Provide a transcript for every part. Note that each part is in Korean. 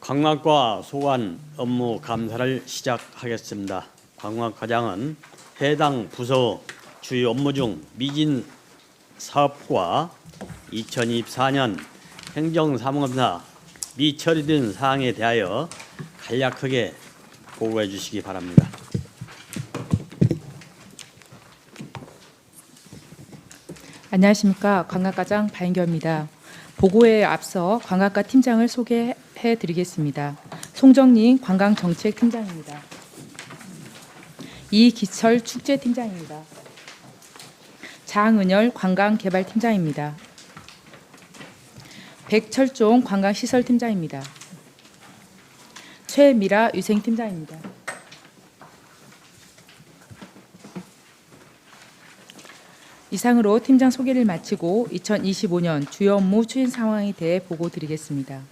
관광과 소관 업무 감사를 시작하겠습니다. 관광과장은 해당 부서 주요 업무 중 미진 사업과 2024년 행정사무감사 미처리된 사항에 대하여 간략하게 보고해 주시기 바랍니다. 안녕하십니까. 관광과장 박인경입니다. 보고에 앞서 관광과 팀장을 소개해 드리겠습니다. 송정린 관광정책팀장입니다. 이기철 축제팀장입니다. 장은열 관광개발팀장입니다. 백철종 관광시설팀장입니다. 최미라 위생팀장입니다. 이상으로 팀장 소개를 마치고 2025년 주요 업무 추진 상황에 대해 보고 드리겠습니다.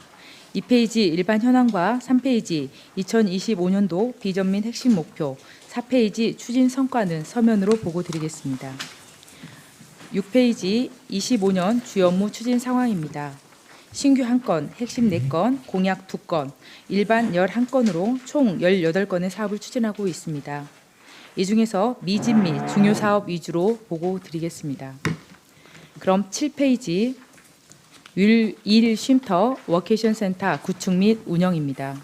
2페이지 일반 현황과 3페이지 2025년도 비전 및 핵심 목표, 4페이지 추진 성과는 서면으로 보고 드리겠습니다. 6페이지 25년 주요 업무 추진 상황입니다. 신규 1건, 핵심 4건, 공약 2건, 일반 11건으로 총 18건의 사업을 추진하고 있습니다. 이 중에서 미진 및 중요 사업 위주로 보고 드리겠습니다. 그럼 7페이지 일 쉼터 워케이션 센터 구축 및 운영입니다.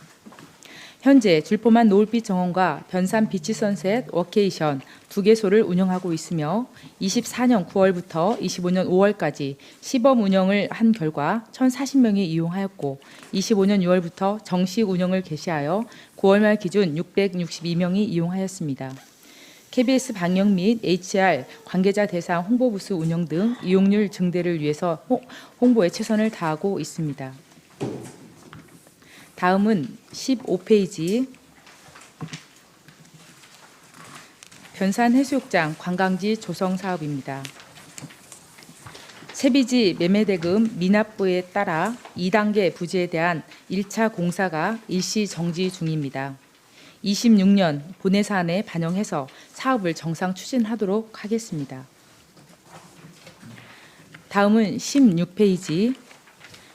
현재 줄포만 노을빛 정원과 변산 비치 선셋 워케이션 2개소를 운영하고 있으며 24년 9월부터 25년 5월까지 시범 운영을 한 결과 1,040명이 이용하였고 25년 6월부터 정식 운영을 개시하여 9월 말 기준 662명이 이용하였습니다. KBS 방역 및 HR 관계자 대상 홍보부스 운영 등 이용률 증대를 위해서 홍보에 최선을 다하고 있습니다. 다음은 15페이지 변산해수욕장 관광지 조성 사업입니다. 세비지 매매대금 미납부에 따라 2단계 부지에 대한 1차 공사가 일시 정지 중입니다. 26년 본회 사안에 반영해서 사업을 정상 추진하도록 하겠습니다. 다음은 16페이지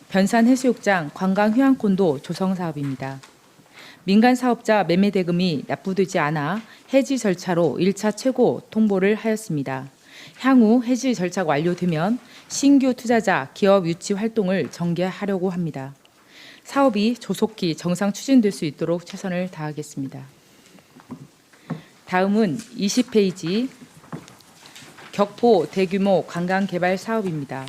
변산해수욕장 관광휴양콘도 조성 사업입니다. 민간 사업자 매매 대금이 납부되지 않아 해지 절차로 1차 최고 통보를 하였습니다. 향후 해지 절차가 완료되면 신규 투자자 기업 유치 활동을 전개하려고 합니다. 사업이 조속히 정상 추진될 수 있도록 최선을 다하겠습니다. 다음은 20페이지 격포 대규모 관광개발 사업입니다.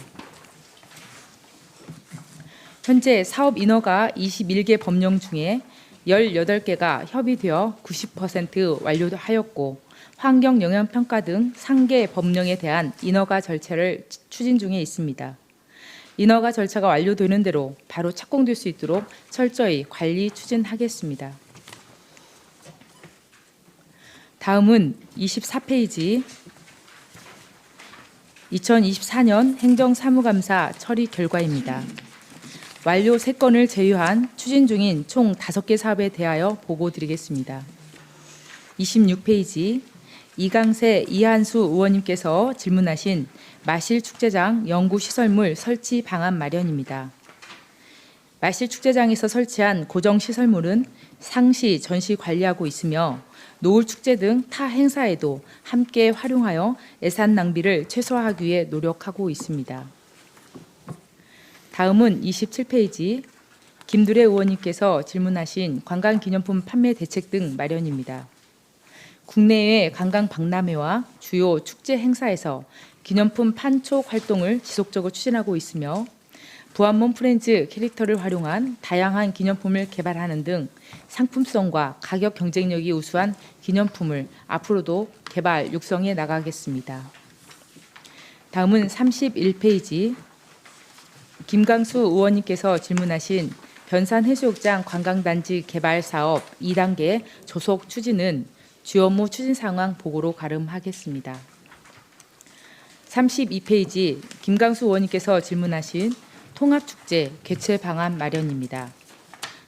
현재 사업 인허가 21개 법령 중에 18개가 협의되어 90% 완료하였고 환경영향평가 등 3개 법령에 대한 인허가 절차를 추진 중에 있습니다. 인허가 절차가 완료되는 대로 바로 착공될 수 있도록 철저히 관리 추진하겠습니다. 다음은 24페이지 2024년 행정사무감사 처리 결과입니다. 완료 3건을 제외한 추진 중인 총 5개 사업에 대하여 보고 드리겠습니다. 26페이지 이강세 이한수 의원님께서 질문하신 마실축제장 연구시설물 설치 방안 마련입니다. 마실축제장에서 설치한 고정시설물은 상시 전시 관리하고 있으며 노을축제 등 타 행사에도 함께 활용하여 예산 낭비를 최소화하기 위해 노력하고 있습니다. 다음은 27페이지 김두래 의원님께서 질문하신 관광기념품 판매 대책 등 마련입니다. 국내외 관광 박람회와 주요 축제 행사에서 기념품 판촉 활동을 지속적으로 추진하고 있으며 부안몬 프렌즈 캐릭터를 활용한 다양한 기념품을 개발하는 등 상품성과 가격 경쟁력이 우수한 기념품을 앞으로도 개발 육성해 나가겠습니다. 다음은 31페이지 김강수 의원님께서 질문하신 변산해수욕장 관광단지 개발 사업 2단계 조속 추진은 주요 업무 추진 상황 보고로 가름하겠습니다. 32페이지 김강수 의원님께서 질문하신 통합축제 개최 방안 마련입니다.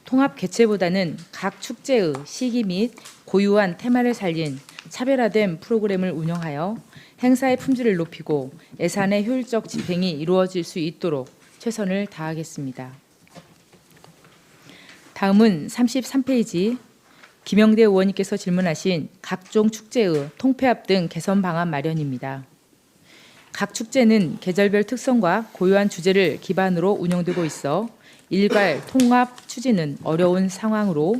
통합 개최보다는 각 축제의 시기 및 고유한 테마를 살린 차별화된 프로그램을 운영하여 행사의 품질을 높이고 예산의 효율적 집행이 이루어질 수 있도록 최선을 다하겠습니다. 다음은 33페이지 김영대 의원님께서 질문하신 각종 축제의 통폐합 등 개선 방안 마련입니다. 각 축제는 계절별 특성과 고유한 주제를 기반으로 운영되고 있어 일괄 통합 추진은 어려운 상황으로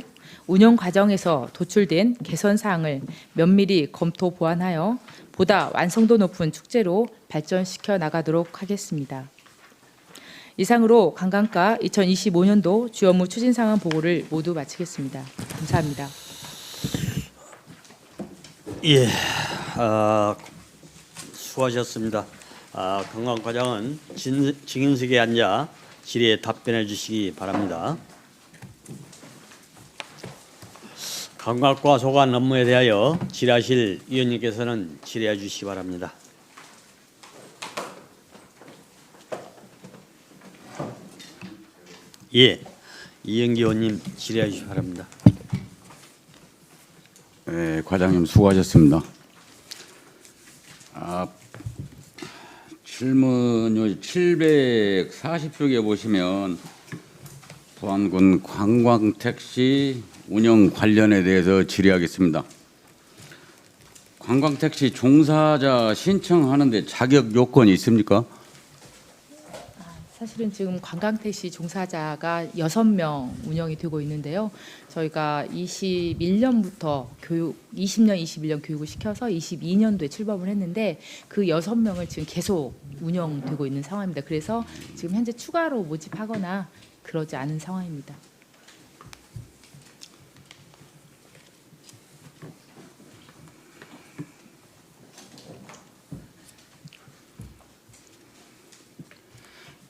운영 과정에서 도출된 개선 사항을 면밀히 검토 보완하여 보다 완성도 높은 축제로 발전시켜 나가도록 하겠습니다. 이상으로 관광과 2025년도 주요 업무 추진 상황 보고를 모두 마치겠습니다. 감사합니다. 예, 수고하셨습니다. 관광과장은 증인석에 앉아 질의에 답변해 주시기 바랍니다. 관광과 소관 업무에 대하여 질의하실 위원님께서는 질의해 주시기 바랍니다. 예, 이영기 의원님 질의해 주시기 바랍니다. 네, 과장님 수고하셨습니다. 질문 740쪽에 보시면 부안군 관광택시 운영 관련에 대해서 질의하겠습니다. 관광택시 종사자 신청하는데 자격 요건이 있습니까? 사실은 지금 관광택시 종사자가 6명 운영이 되고 있는데요. 저희가 21년부터 20년, 21년 교육을 시켜서 22년도에 출범을 했는데 그 6명을 지금 계속 운영되고 있는 상황입니다. 그래서 지금 현재 추가로 모집하거나 그러지 않은 상황입니다.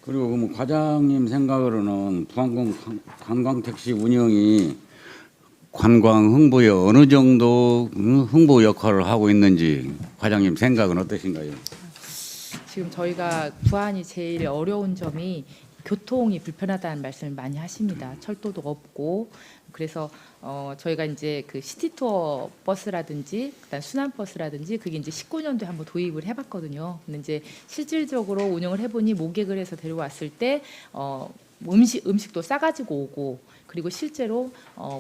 그리고 그럼 과장님 생각으로는 부안군 관광택시 운영이 관광 홍보에 어느 정도 홍보 역할을 하고 있는지 과장님 생각은 어떠신가요? 지금 저희가 부안이 제일 어려운 점이 교통이 불편하다는 말씀을 많이 하십니다. 철도도 없고 그래서 저희가 이제 그 시티 투어 버스라든지 그다음 순환 버스라든지 그게 이제 19년도에 한번 도입을 해봤거든요. 근데 이제 실질적으로 운영을 해보니 모객을 해서 데려왔을 때 음식도 싸가지고 오고 그리고 실제로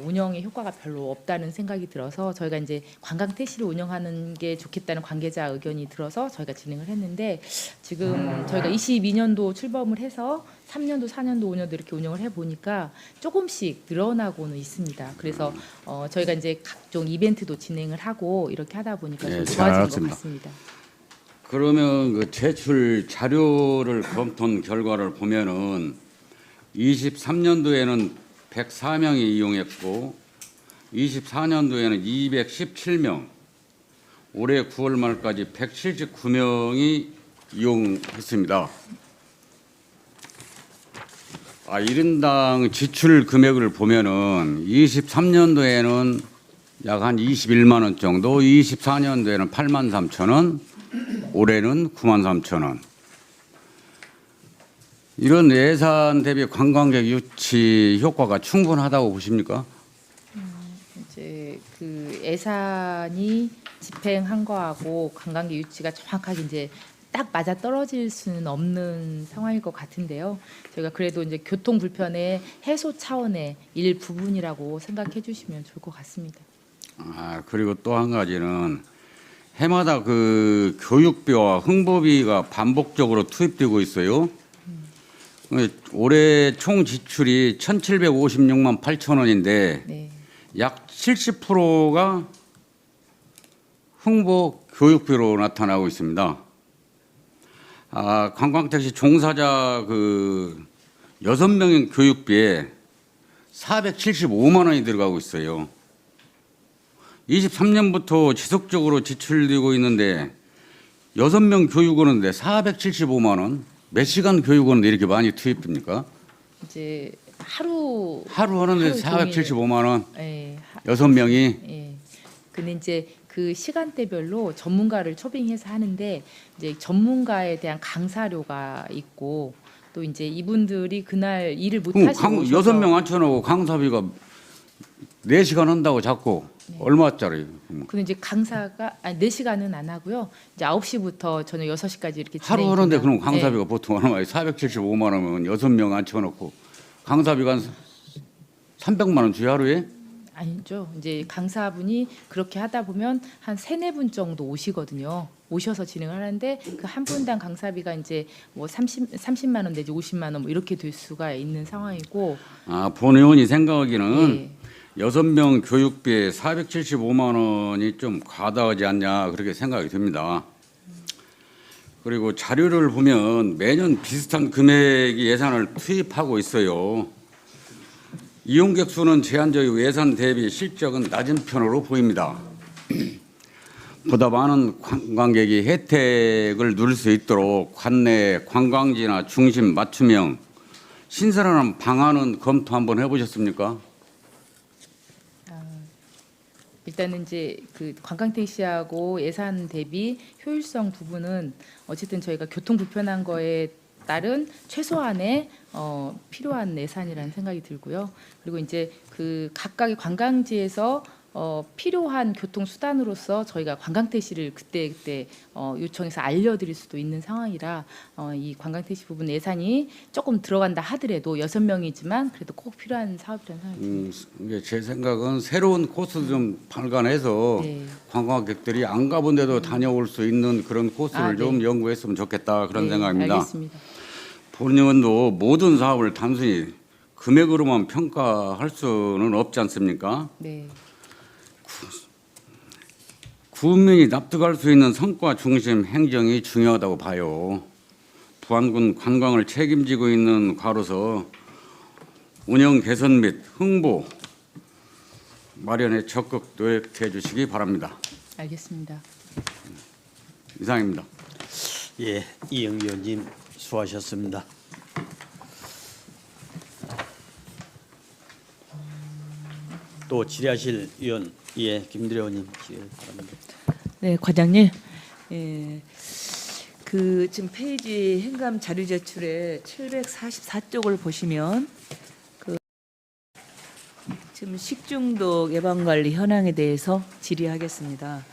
운영의 효과가 별로 없다는 생각이 들어서 저희가 이제 관광 택시를 운영하는 게 좋겠다는 관계자 의견이 들어서 저희가 진행을 했는데 지금 저희가 22년도 출범을 해서 3년도, 4년도, 5년도 이렇게 운영을 해보니까 조금씩 늘어나고는 있습니다. 그래서 저희가 이제 각종 이벤트도 진행을 하고 이렇게 하다 보니까 좀 좋아진 것 같습니다. 그러면 그 제출 자료를 검토한 결과를 보면은 23년도에는 104명이 이용했고 24년도에는 217명, 올해 9월 말까지 179명이 이용했습니다. 1인당 지출 금액을 보면은 23년도에는 약 한 21만 원 정도, 24년도에는 8만 3천 원, 올해는 9만 3천 원. 이런 예산 대비 관광객 유치 효과가 충분하다고 보십니까? 이제 그 예산이 집행한 거하고 관광객 유치가 정확하게 이제 딱 맞아 떨어질 수는 없는 상황일 것 같은데요. 저희가 그래도 이제 교통 불편의 해소 차원의 일부분이라고 생각해 주시면 좋을 것 같습니다. 그리고 또 한 가지는 해마다 그 교육비와 홍보비가 반복적으로 투입되고 있어요. 올해 총 지출이 1,756만 8천 원인데 네. 약 70%가 홍보 교육비로 나타나고 있습니다. 관광택시 종사자 그 6명의 교육비에 475만 원이 들어가고 있어요. 23년부터 지속적으로 지출되고 있는데 6명 교육 오는데 475만 원, 몇 시간 교육 오는데 이렇게 많이 투입됩니까? 이제 하루 하는데 하루 475만 원, 예, 6명이. 예. 근데 이제 그 시간대별로 전문가를 초빙해서 하는데 이제 전문가에 대한 강사료가 있고 또 이제 이분들이 그날 일을 못 하시고 6명 앉혀놓고 강사비가 4시간 한다고 자꾸 얼마짜리? 근데 이제 강사가 4시간은 안 하고요. 이제 9시부터 저녁 6시까지 이렇게 하루 진행이 하는데 됩니다. 그럼 강사비가 네. 보통 얼마예요? 475만 원이면 6명 앉혀놓고 강사비가 한 300만 원 주요 하루에? 아니죠. 이제 강사분이 그렇게 하다 보면 한 3-4분 정도 오시거든요. 오셔서 진행을 하는데 그 한 분당 강사비가 이제 뭐 30만 원 내지 50만 원 뭐 이렇게 될 수가 있는 상황이고. 아, 본 의원이 생각하기는 네. 6명 교육비에 475만 원이 좀 과다하지 않냐 그렇게 생각이 듭니다. 그리고 자료를 보면 매년 비슷한 금액의 예산을 투입하고 있어요. 이용객 수는 제한적이고 예산 대비 실적은 낮은 편으로 보입니다. 보다 많은 관광객이 혜택을 누릴 수 있도록 관내 관광지나 중심 맞춤형 신선한 방안은 검토 한번 해보셨습니까? 일단은 이제 그 관광택시하고 예산 대비 효율성 부분은 어쨌든 저희가 교통 불편한 거에 따른 최소한의 필요한 예산이라는 생각이 들고요. 그리고 이제 그 각각의 관광지에서 필요한 교통 수단으로서 저희가 관광택시를 그때 요청해서 알려드릴 수도 있는 상황이라 이 관광택시 부분 예산이 조금 들어간다 하더라도 6명이지만 그래도 꼭 필요한 사업이라는 생각이 듭니다. 이게 제 생각은 새로운 코스 좀 발간해서 네. 관광객들이 안 가본 데도 다녀올 수 있는 그런 코스를 네. 좀 연구했으면 좋겠다 그런 네, 생각입니다. 알겠습니다. 본 의원도 모든 사업을 단순히 금액으로만 평가할 수는 없지 않습니까? 네. 국민이 납득할 수 있는 성과 중심 행정이 중요하다고 봐요. 부안군 관광을 책임지고 있는 과로서 운영 개선 및 홍보 마련에 적극 노력해 주시기 바랍니다. 알겠습니다. 이상입니다. 예, 이영 위원님 수고하셨습니다. 또 질의하실 위원 김두려 의원님 질의 바랍니다. 네, 과장님. 예, 그 지금 페이지 행감 자료 제출의 744쪽을 보시면 그 지금 식중독 예방 관리 현황에 대해서 질의하겠습니다.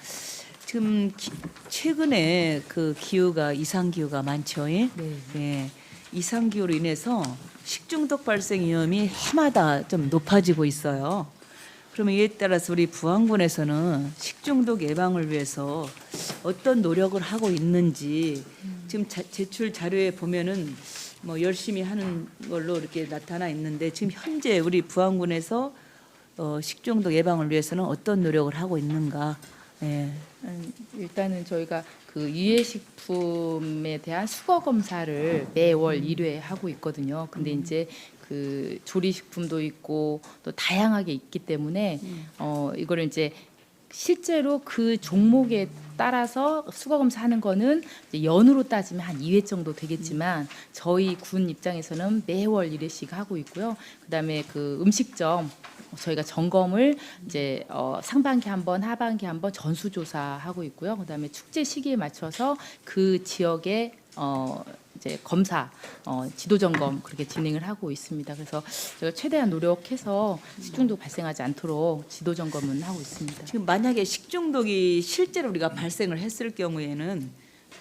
지금 최근에 그 기후가 이상 기후가 많죠. 예? 네. 예, 이상 기후로 인해서 식중독 발생 위험이 해마다 좀 높아지고 있어요. 그러면 이에 따라서 우리 부안군에서는 식중독 예방을 위해서 어떤 노력을 하고 있는지 지금 제출 자료에 보면은 뭐 열심히 하는 걸로 이렇게 나타나 있는데 지금 현재 우리 부안군에서 식중독 예방을 위해서는 어떤 노력을 하고 있는가? 예. 일단은 저희가 그 유해식품에 대한 수거 검사를 매월 1회 하고 있거든요. 근데 이제 그 조리식품도 있고 또 다양하게 있기 때문에 이거를 이제 실제로 그 종목에 따라서 수거 검사하는 거는 이제 연으로 따지면 한 2회 정도 되겠지만 저희 군 입장에서는 매월 1회씩 하고 있고요. 그다음에 그 음식점 저희가 점검을 이제 상반기 한번 하반기 한번 전수조사하고 있고요. 그다음에 축제 시기에 맞춰서 그 지역의 이제 검사, 지도 점검 그렇게 진행을 하고 있습니다. 그래서 제가 최대한 노력해서 식중독 발생하지 않도록 지도 점검은 하고 있습니다. 지금 만약에 식중독이 실제로 우리가 발생을 했을 경우에는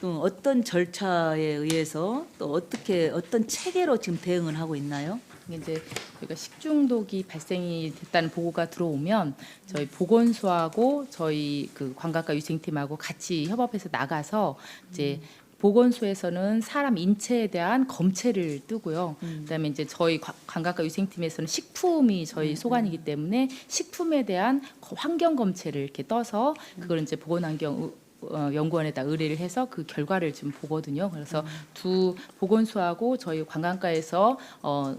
또 어떤 절차에 의해서 또 어떤 체계로 지금 대응을 하고 있나요? 이제 저희가 식중독이 발생이 됐다는 보고가 들어오면 저희 보건소하고 저희 그 관광과 위생팀하고 같이 협업해서 나가서 이제 보건소에서는 사람 인체에 대한 검체를 뜨고요. 그다음에 이제 저희 관광과 위생팀에서는 식품이 저희 소관이기 때문에 식품에 대한 환경 검체를 이렇게 떠서 그걸 이제 보건환경 연구원에다 의뢰를 해서 그 결과를 지금 보거든요. 그래서 두 보건소하고 저희 관광과에서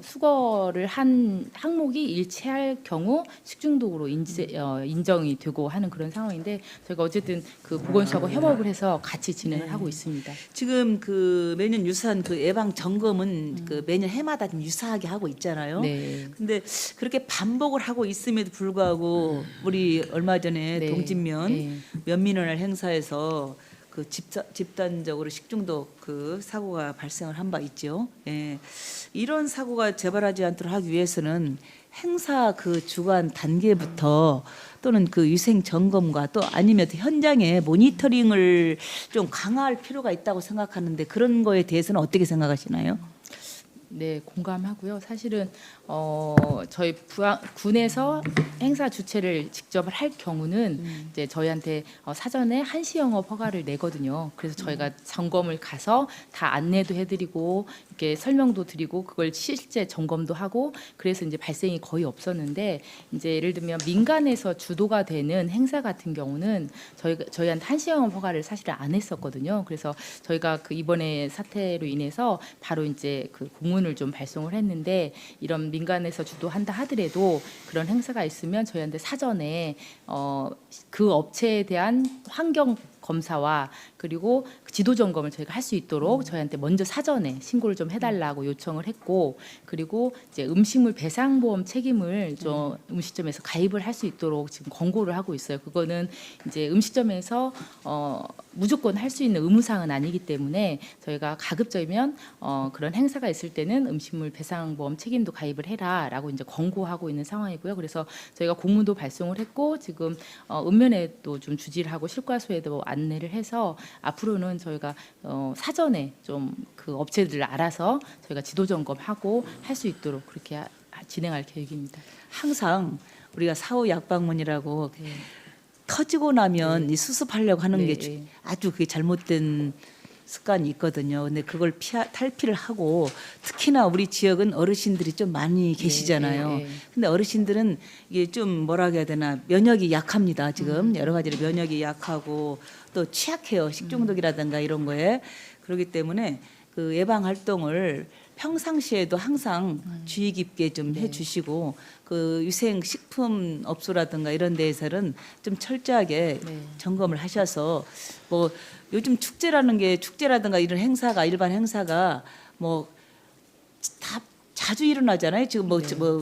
수거를 한 항목이 일치할 경우 식중독으로 인정이 되고 하는 그런 상황인데 저희가 어쨌든 그 보건소하고 협업을 해서 같이 진행을 하고 있습니다. 지금 그 매년 유사한 그 예방 점검은 그 매년 해마다 좀 유사하게 하고 있잖아요. 네. 근데 그렇게 반복을 하고 있음에도 불구하고 우리 얼마 전에 네. 동진면 네. 면민원을 행사해서 그 집단적으로 식중독 그 사고가 발생을 한 바 있죠. 예. 이런 사고가 재발하지 않도록 하기 위해서는 행사 그 주관 단계부터 또는 그 위생 점검과 또 아니면 현장의 모니터링을 좀 강화할 필요가 있다고 생각하는데 그런 거에 대해서는 어떻게 생각하시나요? 네, 공감하고요. 사실은 저희 군에서 행사 주최를 직접 할 경우는 이제 저희한테 사전에 한시 영업 허가를 내거든요. 그래서 저희가 점검을 가서 다 안내도 해드리고 이렇게 설명도 드리고 그걸 실제 점검도 하고 그래서 이제 발생이 거의 없었는데 이제 예를 들면 민간에서 주도가 되는 행사 같은 경우는 저희한테 한시 영업 허가를 사실 안 했었거든요. 그래서 저희가 그 이번에 사태로 인해서 바로 이제 그 공문을 좀 발송을 했는데 이런 민간에서 주도한다 하더라도 그런 행사가 있으면 저희한테 사전에 그 업체에 대한 환경 검사와 그리고 지도 점검을 저희가 할 수 있도록 저희한테 먼저 사전에 신고를 좀 해달라고 요청을 했고 그리고 이제 음식물 배상보험 책임을 좀 음식점에서 가입을 할 수 있도록 지금 권고를 하고 있어요. 그거는 이제 음식점에서 무조건 할 수 있는 의무사항은 아니기 때문에 저희가 가급적이면 그런 행사가 있을 때는 음식물 배상보험 책임도 가입을 해라라고 이제 권고하고 있는 상황이고요. 그래서 저희가 공문도 발송을 했고 지금 읍면에도 좀 주지를 하고 실과소에도 안내를 해서 앞으로는 저희가 사전에 좀 그 업체들을 알아서 저희가 지도 점검하고 할 수 있도록 그렇게 진행할 계획입니다. 항상 우리가 사후 약방문이라고 네. 터지고 나면 이 수습하려고 하는 네, 게 네. 아주 그게 잘못된 습관이 있거든요. 근데 그걸 탈피를 하고 특히나 우리 지역은 어르신들이 좀 많이 계시잖아요. 네, 네. 근데 어르신들은 이게 좀 뭐라 해야 되나 면역이 약합니다. 지금 여러 가지로 면역이 약하고 또 취약해요. 식중독이라든가 이런 거에. 그렇기 때문에 그 예방 활동을 평상시에도 항상 주의 깊게 좀 해주시고 그 위생 식품 업소라든가 이런 데에서는 좀 철저하게 네. 점검을 하셔서 뭐 요즘 축제라는 게 축제라든가 이런 행사가 일반 행사가 뭐 다 자주 일어나잖아요. 지금 뭐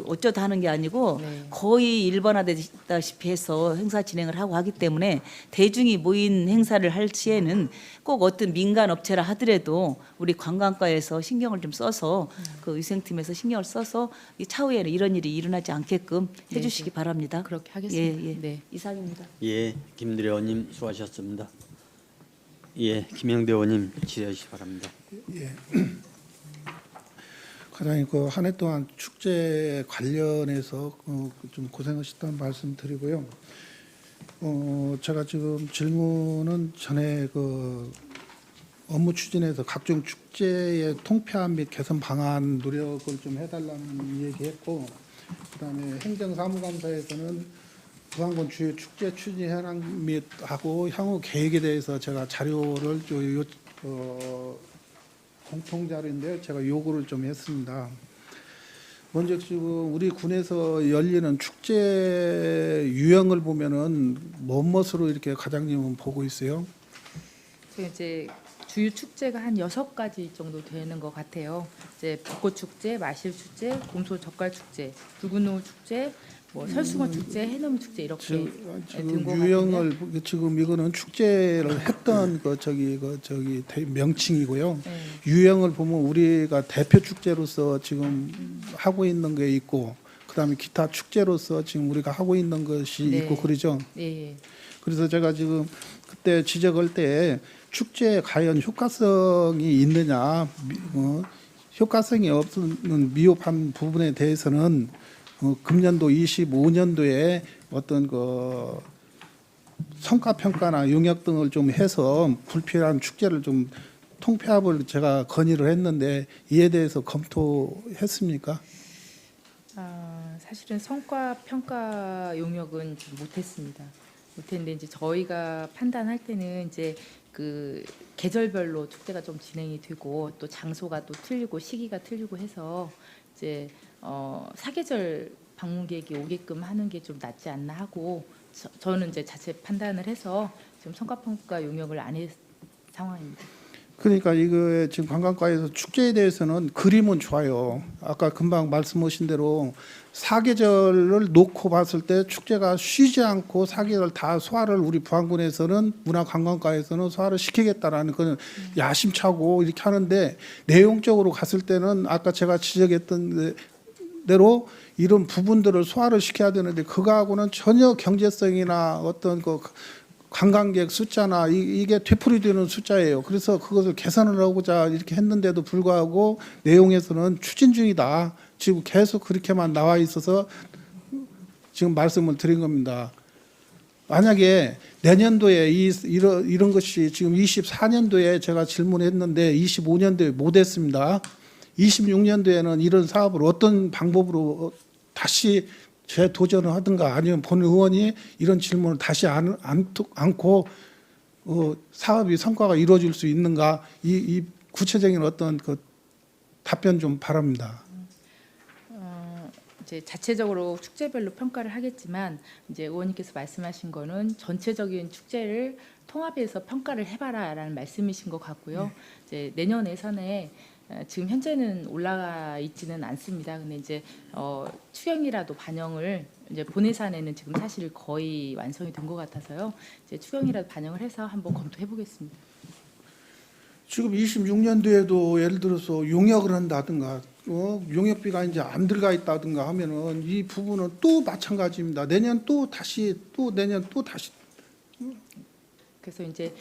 어쩌다 하는 게 아니고 네. 거의 일반화되다시피 해서 행사 진행을 하고 하기 때문에 대중이 모인 행사를 할 시에는 꼭 어떤 민간 업체라 하더라도 우리 관광과에서 신경을 좀 써서 그 위생팀에서 신경을 써서 이 차후에는 이런 일이 일어나지 않게끔 네, 해주시기 네. 바랍니다. 그렇게 하겠습니다. 예, 예. 네. 이상입니다. 예, 김두려 의원님 수고하셨습니다. 예, 김영대 의원님 질의해 주시기 바랍니다. 과장님 그 한 해 동안 축제 관련해서 좀 고생하셨다는 말씀 드리고요. 제가 지금 질문은 전에 그 업무 추진에서 각종 축제의 통폐합 및 개선 방안 노력을 좀 해달라는 얘기했고, 그다음에 행정사무감사에서는 부안군 주요 축제 추진 현황 및 하고 향후 계획에 대해서 제가 자료를 공통 자료인데 제가 요구를 좀 했습니다. 먼저 지금 우리 군에서 열리는 축제 유형을 보면은 무엇으로 이렇게 과장님은 보고 있어요? 저희 이제 주요 축제가 한 6가지 정도 되는 것 같아요. 이제 벚꽃 축제, 마실 축제, 곰소 젓갈 축제, 붉은 노을 축제, 뭐 설숭어 축제, 해넘 축제 이렇게 지금 유형을 지금 이거는 축제를 했던 명칭이고요. 네. 유형을 보면 우리가 대표 축제로서 지금 하고 있는 게 있고, 그다음에 기타 축제로서 지금 우리가 하고 있는 것이 네. 있고 그러죠. 예. 그래서 제가 지금 그때 지적할 때 축제에 과연 효과성이 있느냐, 효과성이 없는 미흡한 부분에 대해서는 금년도 25년도에 어떤 그 성과 평가나 용역 등을 좀 해서 불필요한 축제를 좀 통폐합을 제가 건의를 했는데 이에 대해서 검토했습니까? 사실은 성과 평가 용역은 좀 못했습니다. 못했는데 이제 저희가 판단할 때는 이제 그 계절별로 축제가 좀 진행이 되고 또 장소가 또 틀리고 시기가 틀리고 해서 이제 사계절 방문객이 오게끔 하는 게 좀 낫지 않나 하고 저는 이제 자체 판단을 해서 지금 성과평가 용역을 안 할 상황입니다. 그러니까 이거 지금 관광과에서 축제에 대해서는 그림은 좋아요. 아까 금방 말씀하신 대로 사계절을 놓고 봤을 때 축제가 쉬지 않고 사계절 다 소화를 우리 부안군에서는 문화관광과에서는 소화를 시키겠다라는 그런 야심차고 이렇게 하는데 내용적으로 갔을 때는 아까 제가 지적했던 대로 이런 부분들을 소화를 시켜야 되는데 그거하고는 전혀 경제성이나 어떤 그 관광객 숫자나 이게 되풀이되는 숫자예요. 그래서 그것을 개선을 하고자 이렇게 했는데도 불구하고 내용에서는 추진 중이다. 지금 계속 그렇게만 나와 있어서 지금 말씀을 드린 겁니다. 만약에 내년도에 이런 것이 지금 24년도에 제가 질문했는데 25년도에 못했습니다. 26년도에는 이런 사업을 어떤 방법으로 다시 재도전을 하든가 아니면 본 의원이 이런 질문을 다시 않고 사업이 성과가 이루어질 수 있는가 이 구체적인 어떤 그 답변 좀 바랍니다. 이제 자체적으로 축제별로 평가를 하겠지만 이제 의원님께서 말씀하신 거는 전체적인 축제를 통합해서 평가를 해봐라라는 말씀이신 것 같고요. 이제 내년 예산에 지금 현재는 올라가 있지는 않습니다. 근데 이제 추경이라도 반영을 이제 본 예산에는 지금 사실 거의 완성이 된 것 같아서요. 이제 추경이라도 반영을 해서 한번 검토해 보겠습니다. 지금 26년도에도 예를 들어서 용역을 한다든가 용역비가 이제 안 들어가 있다든가 하면은 이 부분은 또 마찬가지입니다. 내년 또 다시 그래서 이제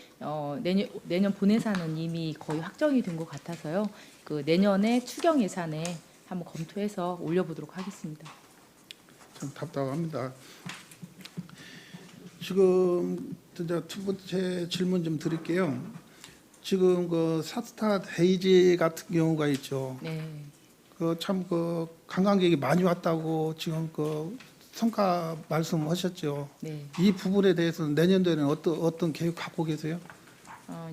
내년 본 예산은 이미 거의 확정이 된 것 같아서요. 그 내년에 추경 예산에 한번 검토해서 올려보도록 하겠습니다. 참 답답합니다. 지금 이제 두 번째 질문 좀 드릴게요. 지금 그 사스타 데이지 같은 경우가 있죠. 네. 그 참 그 관광객이 많이 왔다고 지금 그 성과 말씀하셨죠. 네. 이 부분에 대해서는 내년도에는 어떤 계획 갖고 계세요?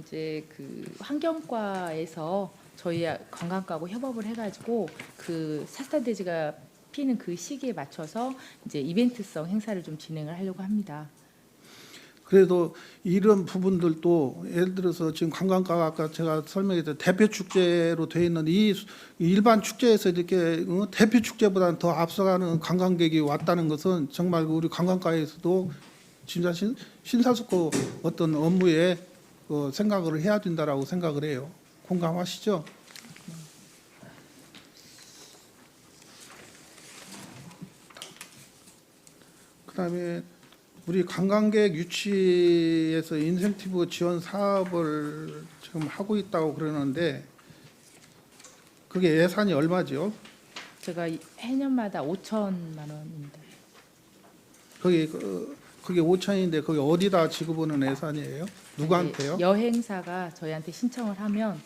이제 그 환경과에서 저희 관광과하고 협업을 해가지고 그 사스타데지가 피는 그 시기에 맞춰서 이제 이벤트성 행사를 좀 진행을 하려고 합니다. 그래도 이런 부분들도 예를 들어서 지금 관광과가 아까 제가 설명했던 대표 축제로 되어 있는 이 일반 축제에서 이렇게 대표 축제보다는 더 앞서가는 관광객이 왔다는 것은 정말 우리 관광과에서도 진짜 신사숙고 어떤 업무에 생각을 해야 된다라고 생각을 해요. 공감하시죠? 그다음에 우리 관광객 유치에서 인센티브 지원 사업을 지금 하고 있다고 그러는데 그게 예산이 얼마죠? 제가 해년마다 5천만 원입니다. 그게 5천인데 그게 어디다 지급하는 예산이에요? 누구한테요? 여행사가 저희한테 신청을 하면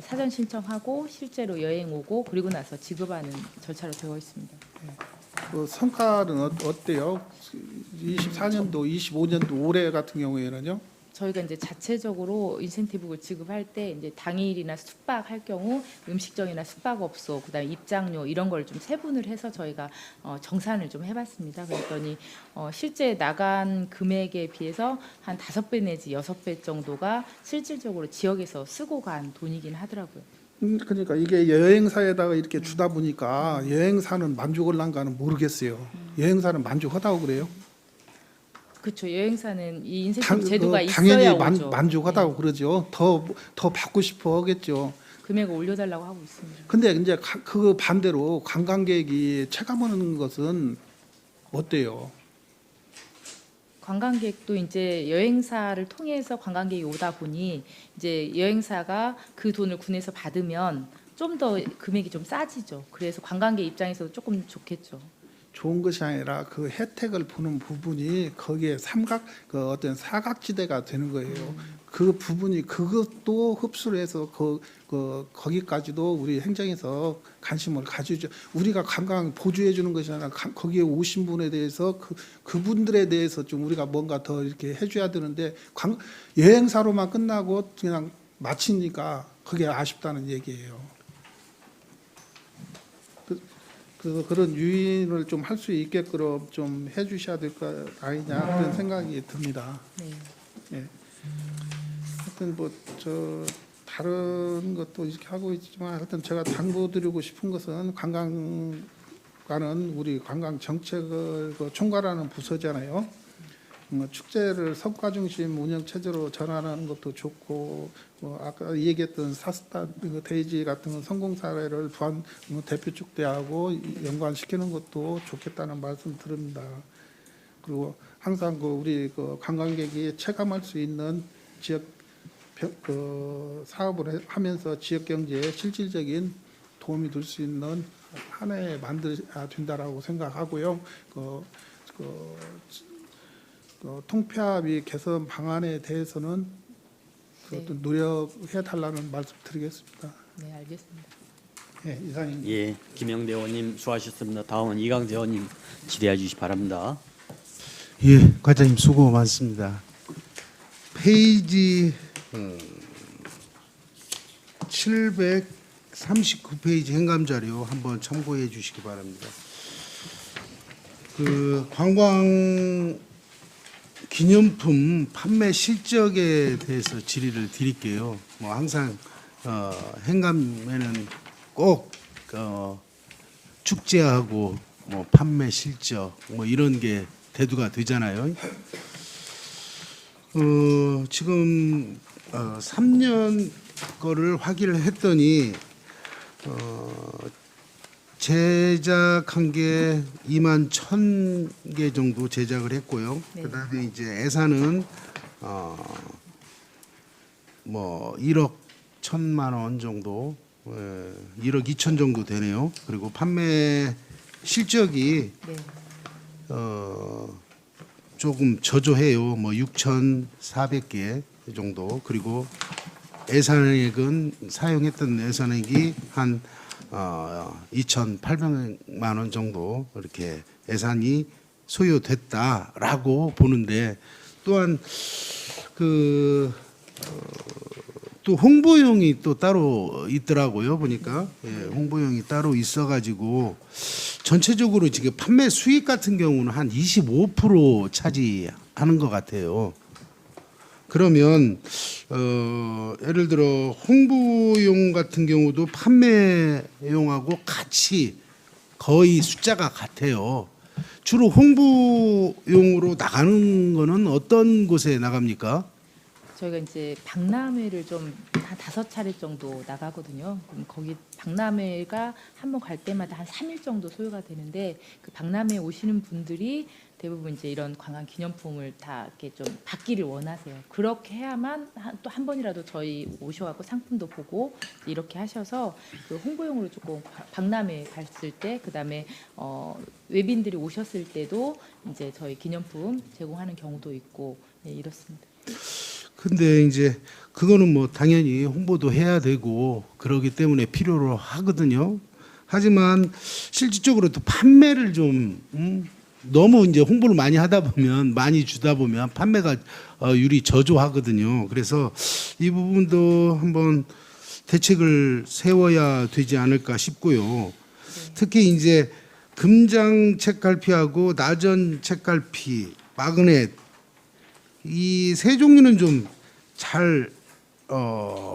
사전 신청하고 실제로 여행 오고 그리고 나서 지급하는 절차로 되어 있습니다. 그 성과는 어때요? 24년도, 25년도 올해 같은 경우에는요? 저희가 이제 자체적으로 인센티브를 지급할 때 이제 당일이나 숙박할 경우 음식점이나 숙박업소 그다음에 입장료 이런 걸 좀 세분을 해서 저희가 정산을 좀 해봤습니다. 그랬더니 실제 나간 금액에 비해서 한 5배 내지 6배 정도가 실질적으로 지역에서 쓰고 간 돈이긴 하더라고요. 그러니까 이게 여행사에다가 이렇게 주다 보니까 여행사는 만족을 한가는 모르겠어요. 여행사는 만족하다고 그래요? 그렇죠. 여행사는 이 인센티브 제도가 당연히 있어야 오죠. 만족하다고 그러죠. 더 받고 싶어 하겠죠. 금액을 올려달라고 하고 있습니다. 근데 이제 그 반대로 관광객이 체감하는 것은 어때요? 관광객도 이제 여행사를 통해서 관광객이 오다 보니 이제 여행사가 그 돈을 군에서 받으면 좀 더 금액이 좀 싸지죠. 그래서 관광객 입장에서도 조금 좋겠죠. 좋은 것이 아니라 그 혜택을 보는 부분이 거기에 그 어떤 사각지대가 되는 거예요. 그 부분이 그것도 흡수를 해서 거기까지도 우리 행정에서 관심을 가지죠. 우리가 관광 보조해 주는 것이 아니라 거기에 오신 분에 대해서 그분들에 대해서 좀 우리가 뭔가 더 이렇게 해줘야 되는데 여행사로만 끝나고 그냥 마치니까 그게 아쉽다는 얘기예요. 그래서 그런 유인을 좀 할 수 있게끔 좀 해주셔야 될 거 아니냐 그런 생각이 듭니다. 네. 예. 하여튼 뭐 저 다른 것도 이렇게 하고 있지만 하여튼 제가 당부드리고 싶은 것은 관광과는 우리 관광 정책을 총괄하는 부서잖아요. 축제를 성과 중심 운영 체제로 전환하는 것도 좋고 아까 얘기했던 사스타 데이지 같은 성공 사례를 부안 대표 축제하고 연관시키는 것도 좋겠다는 말씀 드립니다. 그리고 항상 우리 관광객이 체감할 수 있는 지역 사업을 하면서 지역 경제에 실질적인 도움이 될 수 있는 한 해 만들어야 된다라고 생각하고요. 통폐합이 개선 방안에 대해서는 네. 또 노력해 달라는 말씀 드리겠습니다. 네, 알겠습니다. 예, 이상입니다. 예, 김영대 의원님 수고하셨습니다. 다음은 이강재 의원님 질의해 주시기 바랍니다. 예, 과장님 수고 많습니다. 페이지 739페이지 행감자료 한번 참고해 주시기 바랍니다. 관광 기념품 판매 실적에 대해서 질의를 드릴게요. 항상 행감에는 꼭 축제하고 판매 실적 이런 게 대두가 되잖아요. 지금 3년 거를 확인을 했더니 제작한 게 2만 1,000개 정도 제작을 했고요. 네. 그다음에 이제 예산은 1억 1,000만 원 정도, 1억 2천 정도 되네요. 그리고 판매 실적이 네. 조금 저조해요. 6,400개 정도. 그리고 예산액은 사용했던 예산액이 한 2,800만 원 정도 이렇게 예산이 소요됐다라고 보는데 또한 또 홍보용이 또 따로 있더라고요. 보니까 홍보용이 따로 있어가지고 전체적으로 지금 판매 수익 같은 경우는 한 25% 차지하는 것 같아요. 그러면 예를 들어 홍보용 같은 경우도 판매용하고 같이 거의 숫자가 같아요. 주로 홍보용으로 나가는 거는 어떤 곳에 나갑니까? 저희가 이제 박람회를 좀 한 5차례 정도 나가거든요. 그럼 거기 박람회가 한 번 갈 때마다 한 3일 정도 소요가 되는데 그 박람회 오시는 분들이 대부분 이제 이런 관광 기념품을 다 이렇게 좀 받기를 원하세요. 그렇게 해야만 또 한 번이라도 저희 오셔갖고 상품도 보고 이렇게 하셔서 그 홍보용으로 조금 박람회 갔을 때, 그다음에 외빈들이 오셨을 때도 이제 저희 기념품 제공하는 경우도 있고 네, 이렇습니다. 근데 이제 그거는 당연히 홍보도 해야 되고 그러기 때문에 필요로 하거든요. 하지만 실질적으로 또 판매를 좀 너무 이제 홍보를 많이 하다 보면 많이 주다 보면 판매가 율이 저조하거든요. 그래서 이 부분도 한번 대책을 세워야 되지 않을까 싶고요. 특히 이제 금장 책갈피하고 나전 책갈피, 마그넷 이 세 종류는 좀 잘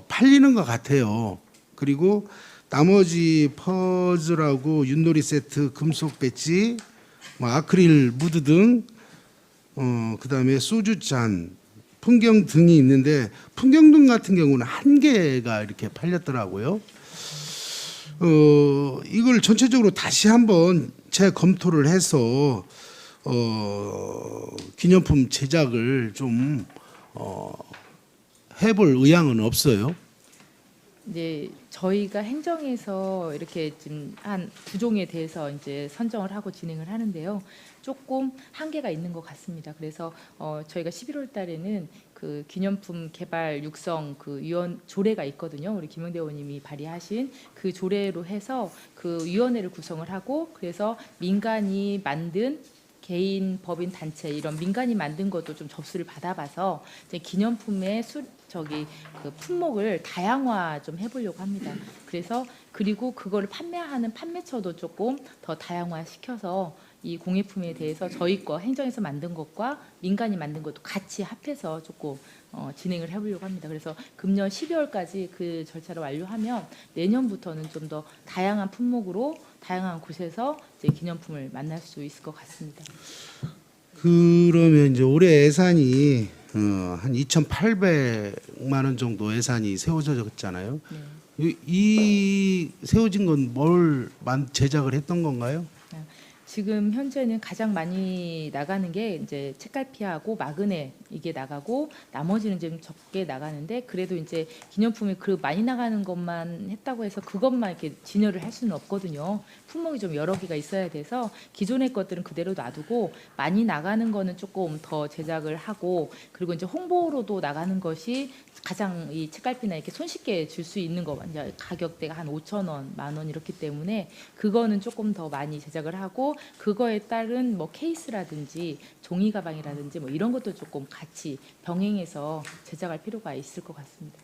팔리는 것 같아요. 그리고 나머지 퍼즐하고 윷놀이 세트, 금속 배지, 아크릴 무드 등, 그다음에 소주잔, 풍경등이 있는데 풍경등 같은 경우는 한 개가 이렇게 팔렸더라고요. 이걸 전체적으로 다시 한번 재검토를 해서 기념품 제작을 좀 해볼 의향은 없어요. 이제 저희가 행정에서 이렇게 지금 한 2종에 대해서 이제 선정을 하고 진행을 하는데요. 조금 한계가 있는 것 같습니다. 그래서 저희가 11월 달에는 그 기념품 개발 육성 그 위원 조례가 있거든요. 우리 김영대 의원님이 발의하신 그 조례로 해서 그 위원회를 구성을 하고, 그래서 민간이 만든 개인, 법인, 단체 이런 민간이 만든 것도 좀 접수를 받아봐서 이제 기념품의 그 품목을 다양화 좀 해보려고 합니다. 그래서 그리고 그거를 판매하는 판매처도 조금 더 다양화시켜서 이 공예품에 대해서 저희 거 행정에서 만든 것과 민간이 만든 것도 같이 합해서 조금 진행을 해보려고 합니다. 그래서 금년 12월까지 그 절차를 완료하면 내년부터는 좀 더 다양한 품목으로 다양한 곳에서 이제 기념품을 만날 수 있을 것 같습니다. 그러면 이제 올해 예산이 한 2,800만 원 정도 예산이 세워졌잖아요. 네. 이 세워진 건 뭘 제작을 했던 건가요? 지금 현재는 가장 많이 나가는 게 이제 책갈피하고 마그넷 이게 나가고 나머지는 좀 적게 나가는데 그래도 이제 기념품이 그 많이 나가는 것만 했다고 해서 그것만 이렇게 진열을 할 수는 없거든요. 품목이 좀 여러 개가 있어야 돼서 기존의 것들은 그대로 놔두고 많이 나가는 거는 조금 더 제작을 하고 그리고 이제 홍보로도 나가는 것이 가장 이 책갈피나 이렇게 손쉽게 줄 수 있는 거 이제 가격대가 한 5,000원, 10,000원 이렇기 때문에 그거는 조금 더 많이 제작을 하고 그거에 따른 뭐 케이스라든지 종이 가방이라든지 뭐 이런 것도 조금 같이 병행해서 제작할 필요가 있을 것 같습니다.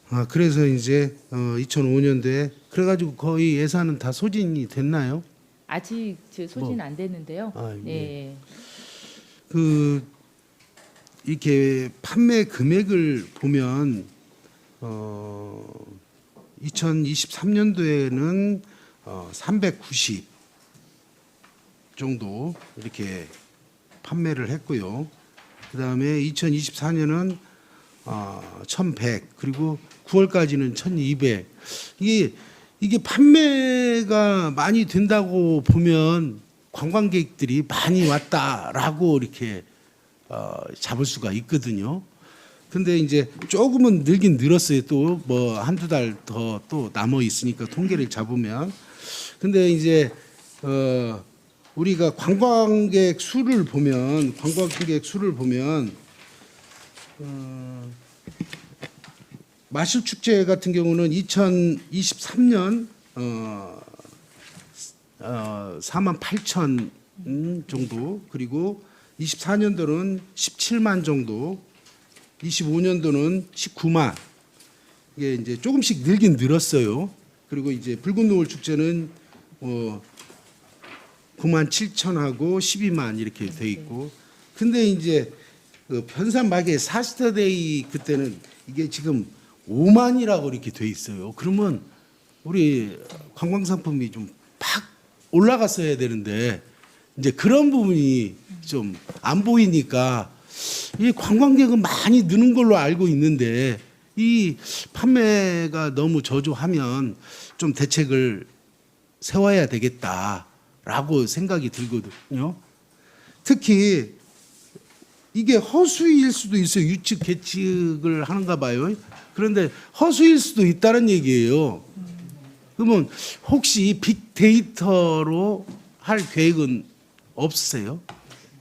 아, 그래서 이제 2005년도에 그래가지고 거의 예산은 다 소진이 됐나요? 아직 소진은 안 됐는데요. 아, 예. 네. 그 이렇게 판매 금액을 보면 2023년도에는 390 정도 이렇게 판매를 했고요. 그다음에 2024년은 1,100 그리고 9월까지는 1,200. 이게 판매가 많이 된다고 보면 관광객들이 많이 왔다라고 이렇게 잡을 수가 있거든요. 근데 이제 조금은 늘긴 늘었어요. 또 뭐 한두 달 더 또 남아 있으니까 통계를 잡으면. 근데 이제 우리가 관광객 수를 보면 마실 축제 같은 경우는 2023년 48,000 정도 그리고 24년도는 17만 정도 25년도는 19만 이게 이제 조금씩 늘긴 늘었어요. 그리고 이제 붉은 노을 축제는 97,000하고 12만 이렇게 돼 있고 근데 이제 그 편산마개 사스터데이 그때는 이게 지금 5만이라고 이렇게 돼 있어요. 그러면 우리 관광 상품이 좀 팍 올라갔어야 되는데 이제 그런 부분이 좀 안 보이니까 이 관광객은 많이 느는 걸로 알고 있는데 이 판매가 너무 저조하면 좀 대책을 세워야 되겠다라고 생각이 들거든요. 특히 이게 허수일 수도 있어요. 유측 계측을 하는가 봐요. 그런데 허수일 수도 있다는 얘기예요. 그러면 혹시 빅데이터로 할 계획은 없으세요?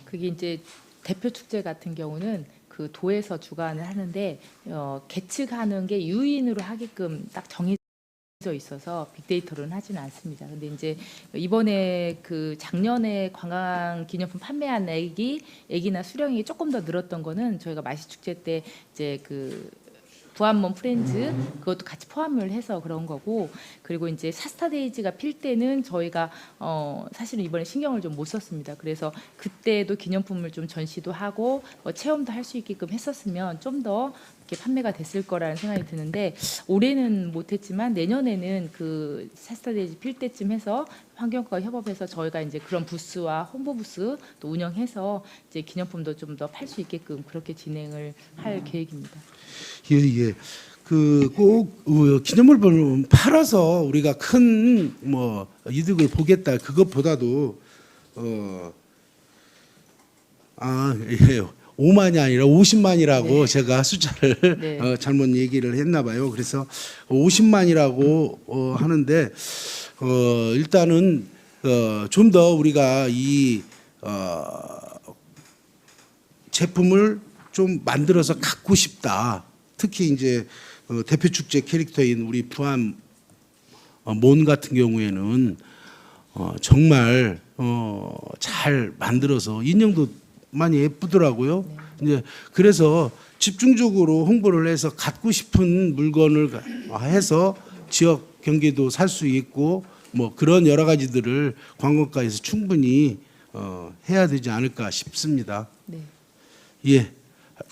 그게 이제 대표 축제 같은 경우는 그 도에서 주관을 하는데 계측하는 게 유인으로 하게끔 딱 정해져 있어서 빅데이터로는 하지는 않습니다. 근데 이제 이번에 그 작년에 관광 기념품 판매한 액이나 수령이 조금 더 늘었던 거는 저희가 마시 축제 때 이제 그 부안몬 프렌즈 그것도 같이 포함을 해서 그런 거고 그리고 이제 샤스타데이지가 필 때는 저희가 사실은 이번에 신경을 좀 못 썼습니다. 그래서 그때도 기념품을 좀 전시도 하고 체험도 할 수 있게끔 했었으면 좀 더 이렇게 판매가 됐을 거라는 생각이 드는데 올해는 못했지만 내년에는 그 샤스타데이지 필 때쯤 해서 환경과 협업해서 저희가 이제 그런 부스와 홍보 부스 또 운영해서 이제 기념품도 좀 더 팔 수 있게끔 그렇게 진행을 할 계획입니다. 예. 꼭 기념물을 팔아서 우리가 큰 뭐 이득을 보겠다 그것보다도 5만이 아니라 50만이라고 네. 제가 숫자를 네. 잘못 얘기를 했나 봐요. 그래서 50만이라고 하는데 일단은 좀 더 우리가 이 제품을 좀 만들어서 갖고 싶다. 특히 이제 대표 축제 캐릭터인 우리 부안 몬 같은 경우에는 정말 잘 만들어서 인형도 많이 예쁘더라고요. 이제 그래서 집중적으로 홍보를 해서 갖고 싶은 물건을 해서 지역 경기도 살 수 있고 뭐 그런 여러 가지들을 관광가에서 충분히 해야 되지 않을까 싶습니다. 네. 예,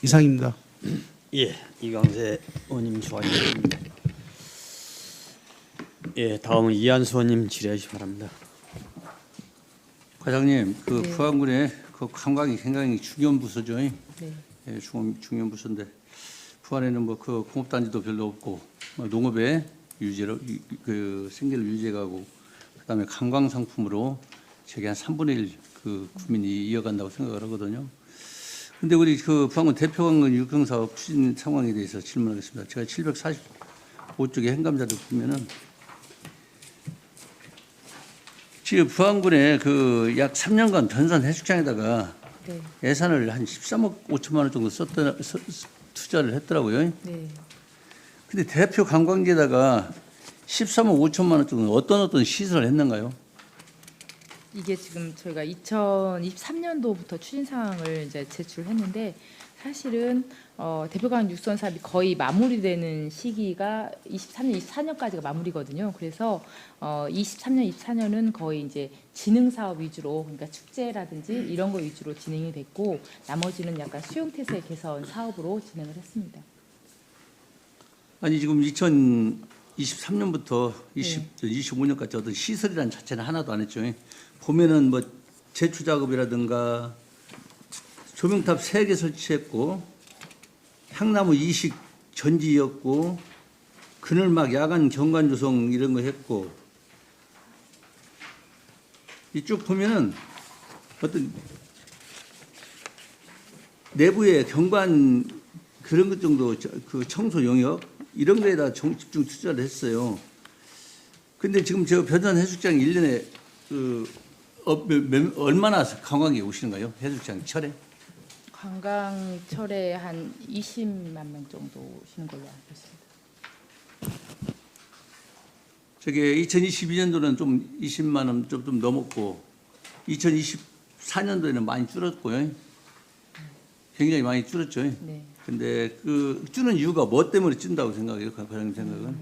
이상입니다. 예, 이광세 의원님 수고하셨습니다. 예, 다음은 이한수 의원님 질의하시 바랍니다. 과장님, 그 네. 부안군의 그 관광이 굉장히 중요한 부서죠. 네. 예, 중요한 부서인데 부안에는 뭐 그 공업단지도 별로 없고 뭐 농업의 유지로 그 생계를 유지하고 그다음에 관광 상품으로 저게 한 3분의 1 그 국민이 이어간다고 생각을 하거든요. 근데 우리 그 부안군 대표관광 육경 사업 추진 상황에 대해서 질문하겠습니다. 제가 745쪽의 행감자를 보면은 지금 부안군에 그 약 3년간 변산 해수욕장에다가 네. 예산을 한 13억 5천만 원 정도 투자를 했더라고요. 네. 근데 대표 관광지에다가 13억 5천만 원 정도 어떤 시설을 했는가요? 이게 지금 저희가 2023년도부터 추진 사항을 이제 제출했는데 사실은 대표관 육선 사업이 거의 마무리되는 시기가 23년, 24년까지가 마무리거든요. 그래서 23년, 24년은 거의 이제 진흥 사업 위주로, 그러니까 축제라든지 이런 거 위주로 진행이 됐고 나머지는 약간 수용태세 개선 사업으로 진행을 했습니다. 아니 지금 2023년부터 25년까지 어떤 시설이라는 자체는 하나도 안 했죠. 보면은 뭐 제초 작업이라든가 조명탑 3개 설치했고 향나무 이식 전지였고 그늘막 야간 경관 조성 이런 거 했고 이쪽 보면은 어떤 내부의 경관 그런 것 정도 그 청소 영역 이런 거에다 집중 투자를 했어요. 근데 지금 저 변산 해수욕장 1년에 그 얼마나 관광객이 오시는가요? 해수욕장 철에? 관광철에 한 20만 명 정도 오시는 걸로 알고 있습니다. 저게 2022년도는 좀 20만 원 좀 넘었고 2024년도에는 많이 줄었고요. 굉장히 많이 줄었죠. 네. 근데 그 줄은 이유가 뭐 때문에 찐다고 생각해요? 과장님 생각은?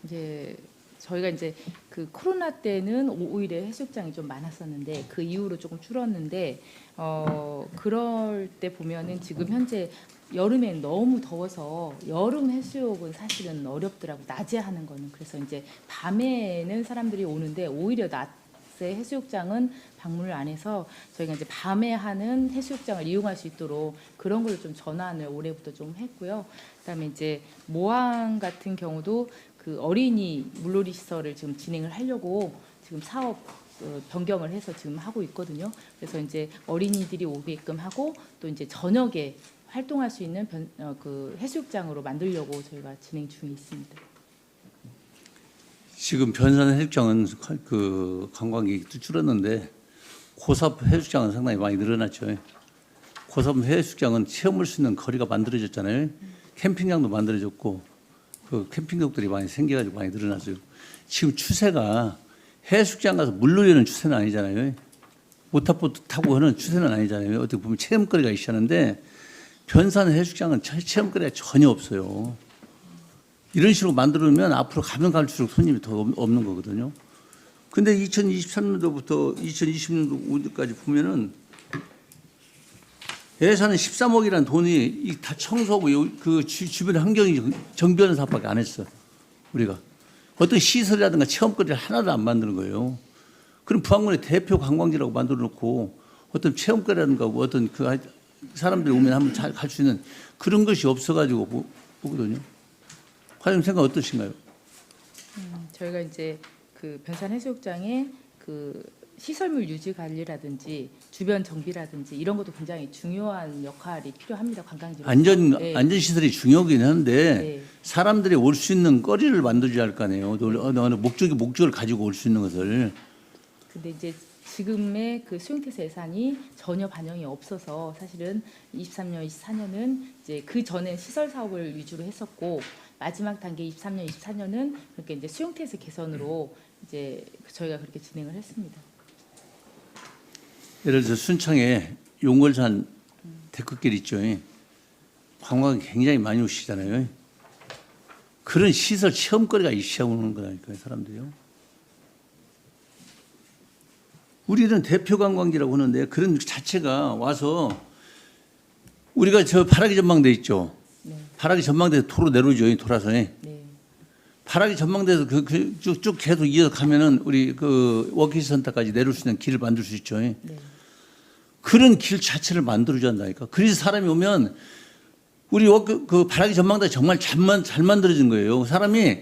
이제 저희가 이제 그 코로나 때는 오히려 해수욕장이 좀 많았었는데 그 이후로 조금 줄었는데 그럴 때 보면은 지금 현재 여름엔 너무 더워서 여름 해수욕은 사실은 어렵더라고 낮에 하는 거는. 그래서 이제 밤에는 사람들이 오는데 오히려 낮에 해수욕장은 방문을 안 해서 저희가 이제 밤에 하는 해수욕장을 이용할 수 있도록 그런 걸로 좀 전환을 올해부터 좀 했고요. 그다음에 이제 모항 같은 경우도 그 어린이 물놀이 시설을 지금 진행을 하려고 지금 사업 변경을 해서 지금 하고 있거든요. 그래서 이제 어린이들이 오게끔 하고 또 이제 저녁에 활동할 수 있는 그 해수욕장으로 만들려고 저희가 진행 중에 있습니다. 지금 변산 해수욕장은 그 관광객이 줄었는데 고삽 해수욕장은 상당히 많이 늘어났죠. 고삽 해수욕장은 체험할 수 있는 거리가 만들어졌잖아요. 캠핑장도 만들어졌고 그 캠핑족들이 많이 생겨가지고 많이 늘어났어요. 지금 추세가 해수욕장 가서 물놀이는 추세는 아니잖아요. 모터보트 타고 하는 추세는 아니잖아요. 어떻게 보면 체험거리가 있었는데 변산 해수욕장은 체험거리가 전혀 없어요. 이런 식으로 만들어놓으면 앞으로 가면 갈수록 손님이 더 없는 거거든요. 근데 2023년도부터 2020년도까지 보면은 예산은 13억이라는 돈이 다 청소하고 그 주변 환경이 정비하는 사업밖에 안 했어. 우리가. 어떤 시설이라든가 체험거리를 하나도 안 만드는 거예요. 그럼 부안군의 대표 관광지라고 만들어 놓고 어떤 체험거리라든가 뭐 어떤 그 사람들이 오면 한번 잘 갈 수 있는 그런 것이 없어가지고 보거든요. 과장님 생각 어떠신가요? 저희가 이제 그 변산 해수욕장에 그 시설물 유지 관리라든지 주변 정비라든지 이런 것도 굉장히 중요한 역할이 필요합니다. 관광지로. 안전 시설이 중요하긴 한데 네. 사람들이 올 수 있는 거리를 만들어야 할 거 아니에요. 어느 목적을 가지고 올 수 있는 것을. 근데 이제 지금의 그 수용태세 예산이 전혀 반영이 없어서 사실은 23년, 24년은 이제 그 전에 시설 사업을 위주로 했었고 마지막 단계 23년, 24년은 그렇게 이제 수용태세 개선으로 이제 저희가 그렇게 진행을 했습니다. 예를 들어 순창에 용월산 데크길 있죠. 관광이 굉장히 많이 오시잖아요. 그런 시설 체험거리가 있어야 오는 거라니까요, 사람들이요. 우리는 대표 관광지라고 하는데 그런 자체가 와서 우리가 저 파라기 전망대 있죠. 네. 파라기 전망대 도로 내려오죠. 돌아서. 네. 파라기 전망대에서 쭉 계속 이어서 가면은 우리 그 워키시 센터까지 내려올 수 있는 길을 만들 수 있죠. 네. 그런 길 자체를 만들어줘야 한다니까. 그래서 사람이 오면 우리 그 파라기 전망대 정말 잘 만들어진 거예요. 사람이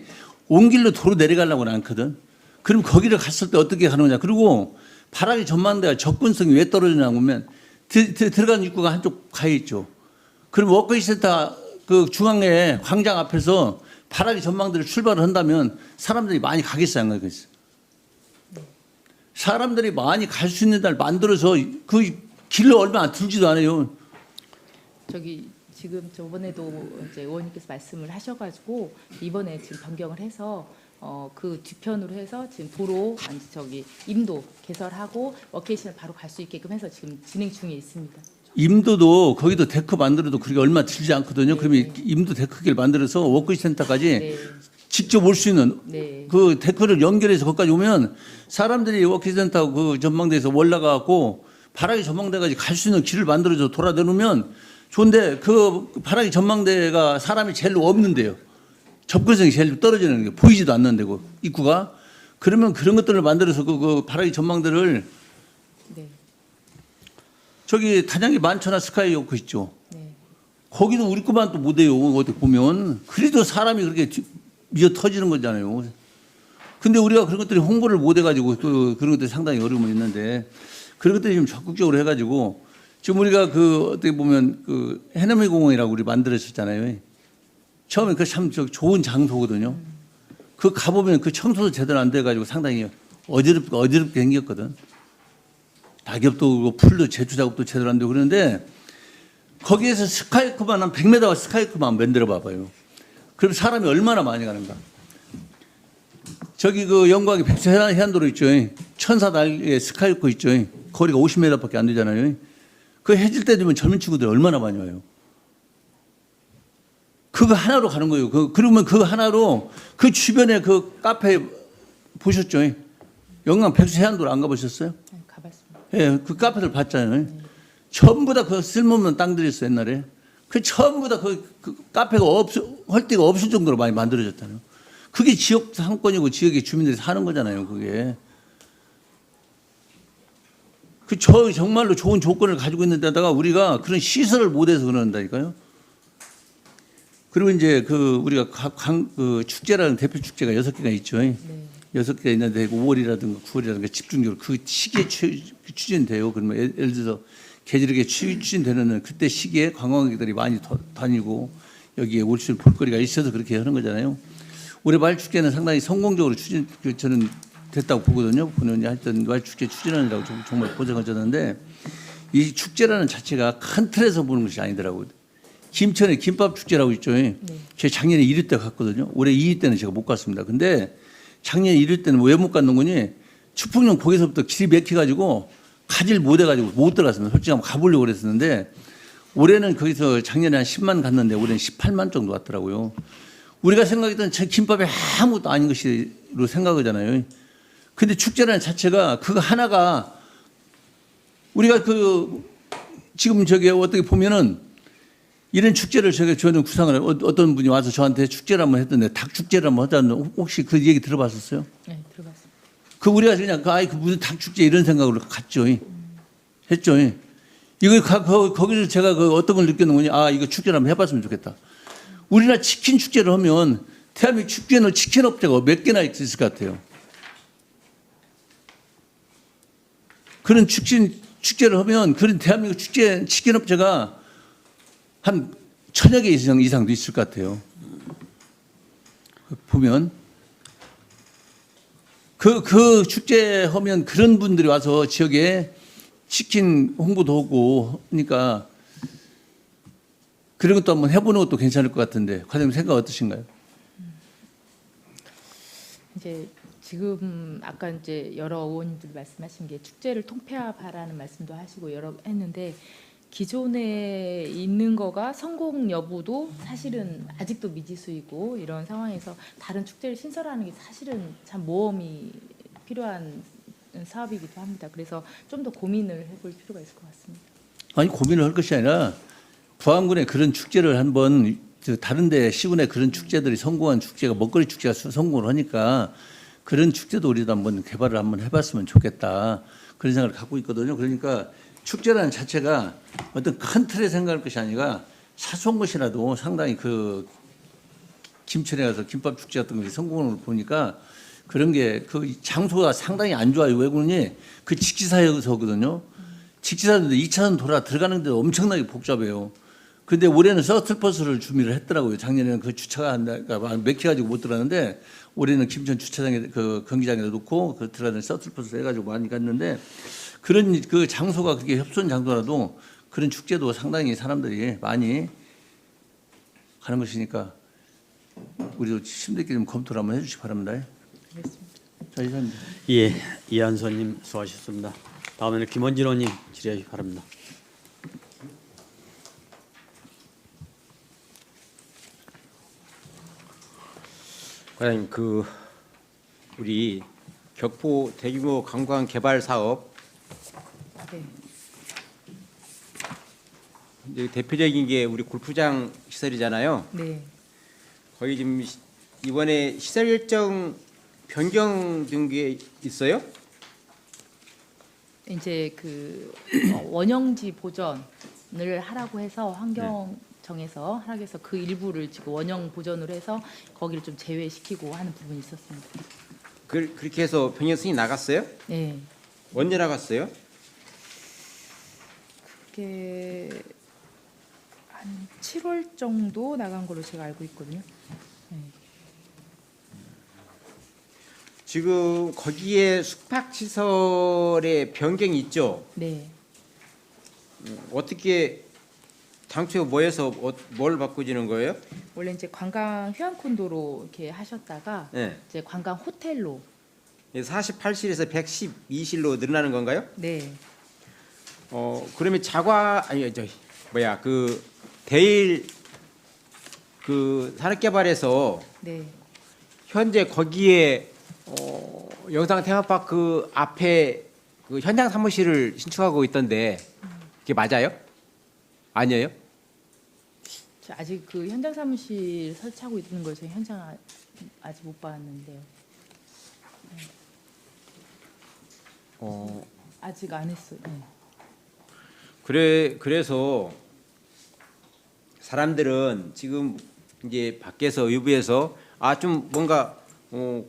온 길로 도로 내려가려고는 않거든. 그럼 거기를 갔을 때 어떻게 가는 거냐. 그리고 파라기 전망대가 접근성이 왜 떨어지냐 하면 들어가는 입구가 한쪽 가 있죠. 그럼 워크웨이 센터 그 중앙에 광장 앞에서 파라기 전망대를 출발을 한다면 사람들이 많이 가겠어요, 안 가겠어요? 사람들이 많이 갈 수 있는 데를 만들어서 그 길로 얼마 들지도 않아요. 저기 지금 저번에도 이제 의원님께서 말씀을 하셔가지고 이번에 지금 변경을 해서 그 뒤편으로 해서 지금 도로 아니 저기 임도 개설하고 워케이션을 바로 갈 수 있게끔 해서 지금 진행 중에 있습니다. 임도도 거기도 데크 만들어도 그게 얼마 들지 않거든요. 그러면 임도 데크길 만들어서 워크웨이 센터까지 네. 직접 올 수 있는 네. 그 데크를 연결해서 거기까지 오면 사람들이 워크웨이 센터 그 전망대에서 올라가고 파라기 전망대까지 갈 수 있는 길을 만들어서 돌아다니면 좋은데 그 파라기 전망대가 사람이 제일 없는데요. 접근성이 제일 떨어지는 게 보이지도 않는 데고 입구가 그러면 그런 것들을 만들어서 그 파라기 전망대를 네. 저기 단양에 만천하 스카이워크 있죠. 네. 거기도 우리 것만 또 못해요. 어떻게 보면 그래도 사람이 그렇게 미어 터지는 거잖아요. 근데 우리가 그런 것들이 홍보를 못 해가지고 그런 것들이 상당히 어려움이 있는데 그런 것들이 좀 적극적으로 해가지고 지금 우리가 그 어떻게 보면 그 해넘이 공원이라고 우리 만들었었잖아요. 처음에 그 참 좋은 장소거든요. 그 가보면 그 청소도 제대로 안 돼가지고 상당히 어지럽게 생겼거든. 낙엽도 그렇고 풀도 제초 작업도 제대로 안 되고 그러는데 거기에서 스카이크만 한 100m 스카이크만 만들어 봐봐요. 그럼 사람이 얼마나 많이 가는가. 저기 그 영광의 백수 해안도로 있죠. 천사 날개 스카이크 있죠. 거리가 50m밖에 안 되잖아요. 그 해질 때 되면 젊은 친구들이 얼마나 많이 와요. 그거 하나로 가는 거예요. 그러면 그 하나로 그 주변에 그 카페 보셨죠? 영광 백수 해안도로 안 가보셨어요? 네, 가봤습니다. 예, 그 카페들 봤잖아요. 전부 다 그 쓸모없는 땅들이었어요, 옛날에. 그 전부 다 그 카페가 헐데가 없을 정도로 많이 만들어졌잖아요. 그게 지역 상권이고 지역의 주민들이 사는 거잖아요, 그게. 정말로 좋은 조건을 가지고 있는 데다가 우리가 그런 시설을 못해서 그런다니까요. 그리고 이제 우리가 그 축제라는 대표 축제가 6개가 있죠. 네. 6개가 있는데 5월이라든가 9월이라든가 집중적으로 그 시기에 추진돼요. 그러면 예를 들어서 계절하게 추진되는 그때 시기에 관광객들이 많이 다니고 여기에 올 수 있는 볼거리가 있어서 그렇게 하는 거잖아요. 올해 말축제는 상당히 성공적으로 저는 됐다고 보거든요. 본인이 하여튼 말축제 추진하느라고 정말 고생하셨는데 이 축제라는 자체가 큰 틀에서 보는 것이 아니더라고요. 김천에 김밥 축제라고 있죠. 제가 작년에 1위 때 갔거든요. 올해 2위 때는 제가 못 갔습니다. 근데 작년에 1위 때는 왜 못 갔는 거니? 축풍령 거기서부터 길이 막혀가지고 가지를 못 해가지고 못 들어갔습니다. 솔직히 한번 가보려고 그랬었는데 올해는 거기서 작년에 한 10만 갔는데 올해는 18만 정도 왔더라고요. 우리가 생각했던 저 김밥이 아무것도 아닌 것으로 생각하잖아요. 근데 축제라는 자체가 그거 하나가 우리가 지금 저기 어떻게 보면은 이런 축제를 저는 구상을 어떤 분이 와서 저한테 축제를 한번 했던데 닭 축제를 한번 하자는 혹시 그 얘기 들어봤었어요? 네, 들어봤습니다. 우리가 그냥 그 무슨 닭 축제 이런 생각으로 갔죠. 했죠. 거기서 제가 어떤 걸 느꼈는 거냐. 이거 축제를 한번 해봤으면 좋겠다. 우리나라 치킨 축제를 하면 대한민국 축제는 치킨 업체가 몇 개나 있을 것 같아요. 그런 축제를 하면 그런 대한민국 치킨 업체가 한 1000여 개 이상도 있을 것 같아요. 보면 그 축제 하면 그런 분들이 와서 지역에 치킨 홍보도 하고 하니까 그런 것도 한번 해보는 것도 괜찮을 것 같은데 과장님 생각 어떠신가요? 이제 지금 아까 이제 여러 의원님들 말씀하신 게 축제를 통폐합하라는 말씀도 하시고 여러 했는데 기존에 있는 거가 성공 여부도 사실은 아직도 미지수이고 이런 상황에서 다른 축제를 신설하는 게 사실은 참 모험이 필요한 사업이기도 합니다. 그래서 좀 더 고민을 해볼 필요가 있을 것 같습니다. 아니 고민을 할 것이 아니라 부안군의 그런 축제를 한번 다른 데 시군의 그런 축제들이 성공한 축제가 먹거리 축제가 성공을 하니까 그런 축제도 우리도 한번 개발을 한번 해봤으면 좋겠다 그런 생각을 갖고 있거든요. 그러니까 축제라는 자체가 어떤 큰 틀에 생각할 것이 아니라 사소한 것이라도 상당히 그 김천에 가서 김밥 축제 같은 것이 성공을 보니까 그런 게 그 장소가 상당히 안 좋아요. 외국인이 그 직지사역서거든요. 직지사인데 2차선 돌아 들어가는 데도 엄청나게 복잡해요. 근데 올해는 서틀버스를 준비를 했더라고요. 작년에는 그 주차가 안 나가 막혀가지고 못 들어갔는데 올해는 김천 주차장에 그 경기장에다 놓고 그 들어가는 서틀버스를 해가지고 많이 갔는데 그런 그 장소가 그렇게 협소한 장소라도 그런 축제도 상당히 사람들이 많이 하는 것이니까 우리도 심도있게 좀 검토를 한번 해주시기 바랍니다. 알겠습니다. 자, 이상입니다. 예, 이한선님 수고하셨습니다. 다음에는 김원진 의원님 질의하시기 바랍니다. 과장님, 우리 격포 대규모 관광 개발 사업 네. 이제 대표적인 게 우리 골프장 시설이잖아요. 네. 거기 지금 이번에 시설 일정 변경된 게 있어요? 이제 그 원형지 보전을 하라고 해서 환경청에서 하라고 해서 그 일부를 지금 원형 보전으로 해서 거기를 좀 제외시키고 하는 부분이 있었습니다. 그렇게 해서 변경 승인 나갔어요? 네. 언제 나갔어요? 그게 한 7월 정도 나간 걸로 제가 알고 있거든요. 네. 지금 거기에 숙박 시설에 변경이 있죠. 네. 어떻게 당초에 뭐해서 뭘 바꾸지는 거예요? 원래 이제 관광 휴양 콘도로 이렇게 하셨다가 네. 이제 관광 호텔로 48실에서 112실로 늘어나는 건가요? 네. 그러면 대일 산업개발에서 네. 현재 거기에 영상 테마파크 앞에 그 현장 사무실을 신축하고 있던데 그게 맞아요? 아니에요? 저 아직 그 현장 사무실 설치하고 있는 걸 저희 현장 아직 못 봤는데요. 아직 안 했어요. 네. 그래서 사람들은 지금 이제 밖에서 외부에서 좀 뭔가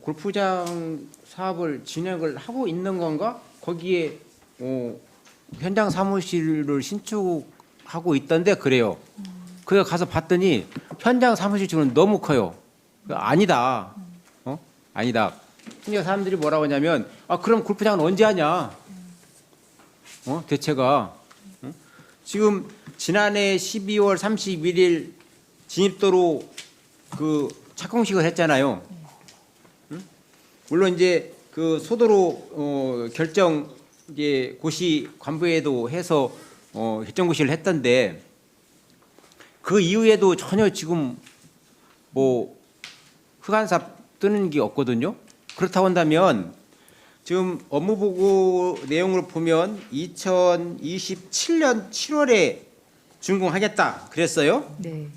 골프장 사업을 진행을 하고 있는 건가? 거기에 현장 사무실을 신축하고 있던데 그래요. 그래서 가서 봤더니 현장 사무실 지금 너무 커요. 아니다. 아니다. 심지어 사람들이 뭐라고 하냐면 그럼 골프장은 언제 하냐? 대체가 지금 지난해 12월 31일 진입도로 그 착공식을 했잖아요. 물론 이제 그 소도로 결정 이제 고시 관부에도 해서 결정고시를 했던데 그 이후에도 전혀 지금 뭐 흑안삽 뜨는 게 없거든요. 그렇다고 한다면 지금 업무보고 내용을 보면 2027년 7월에 준공하겠다 그랬어요. 네.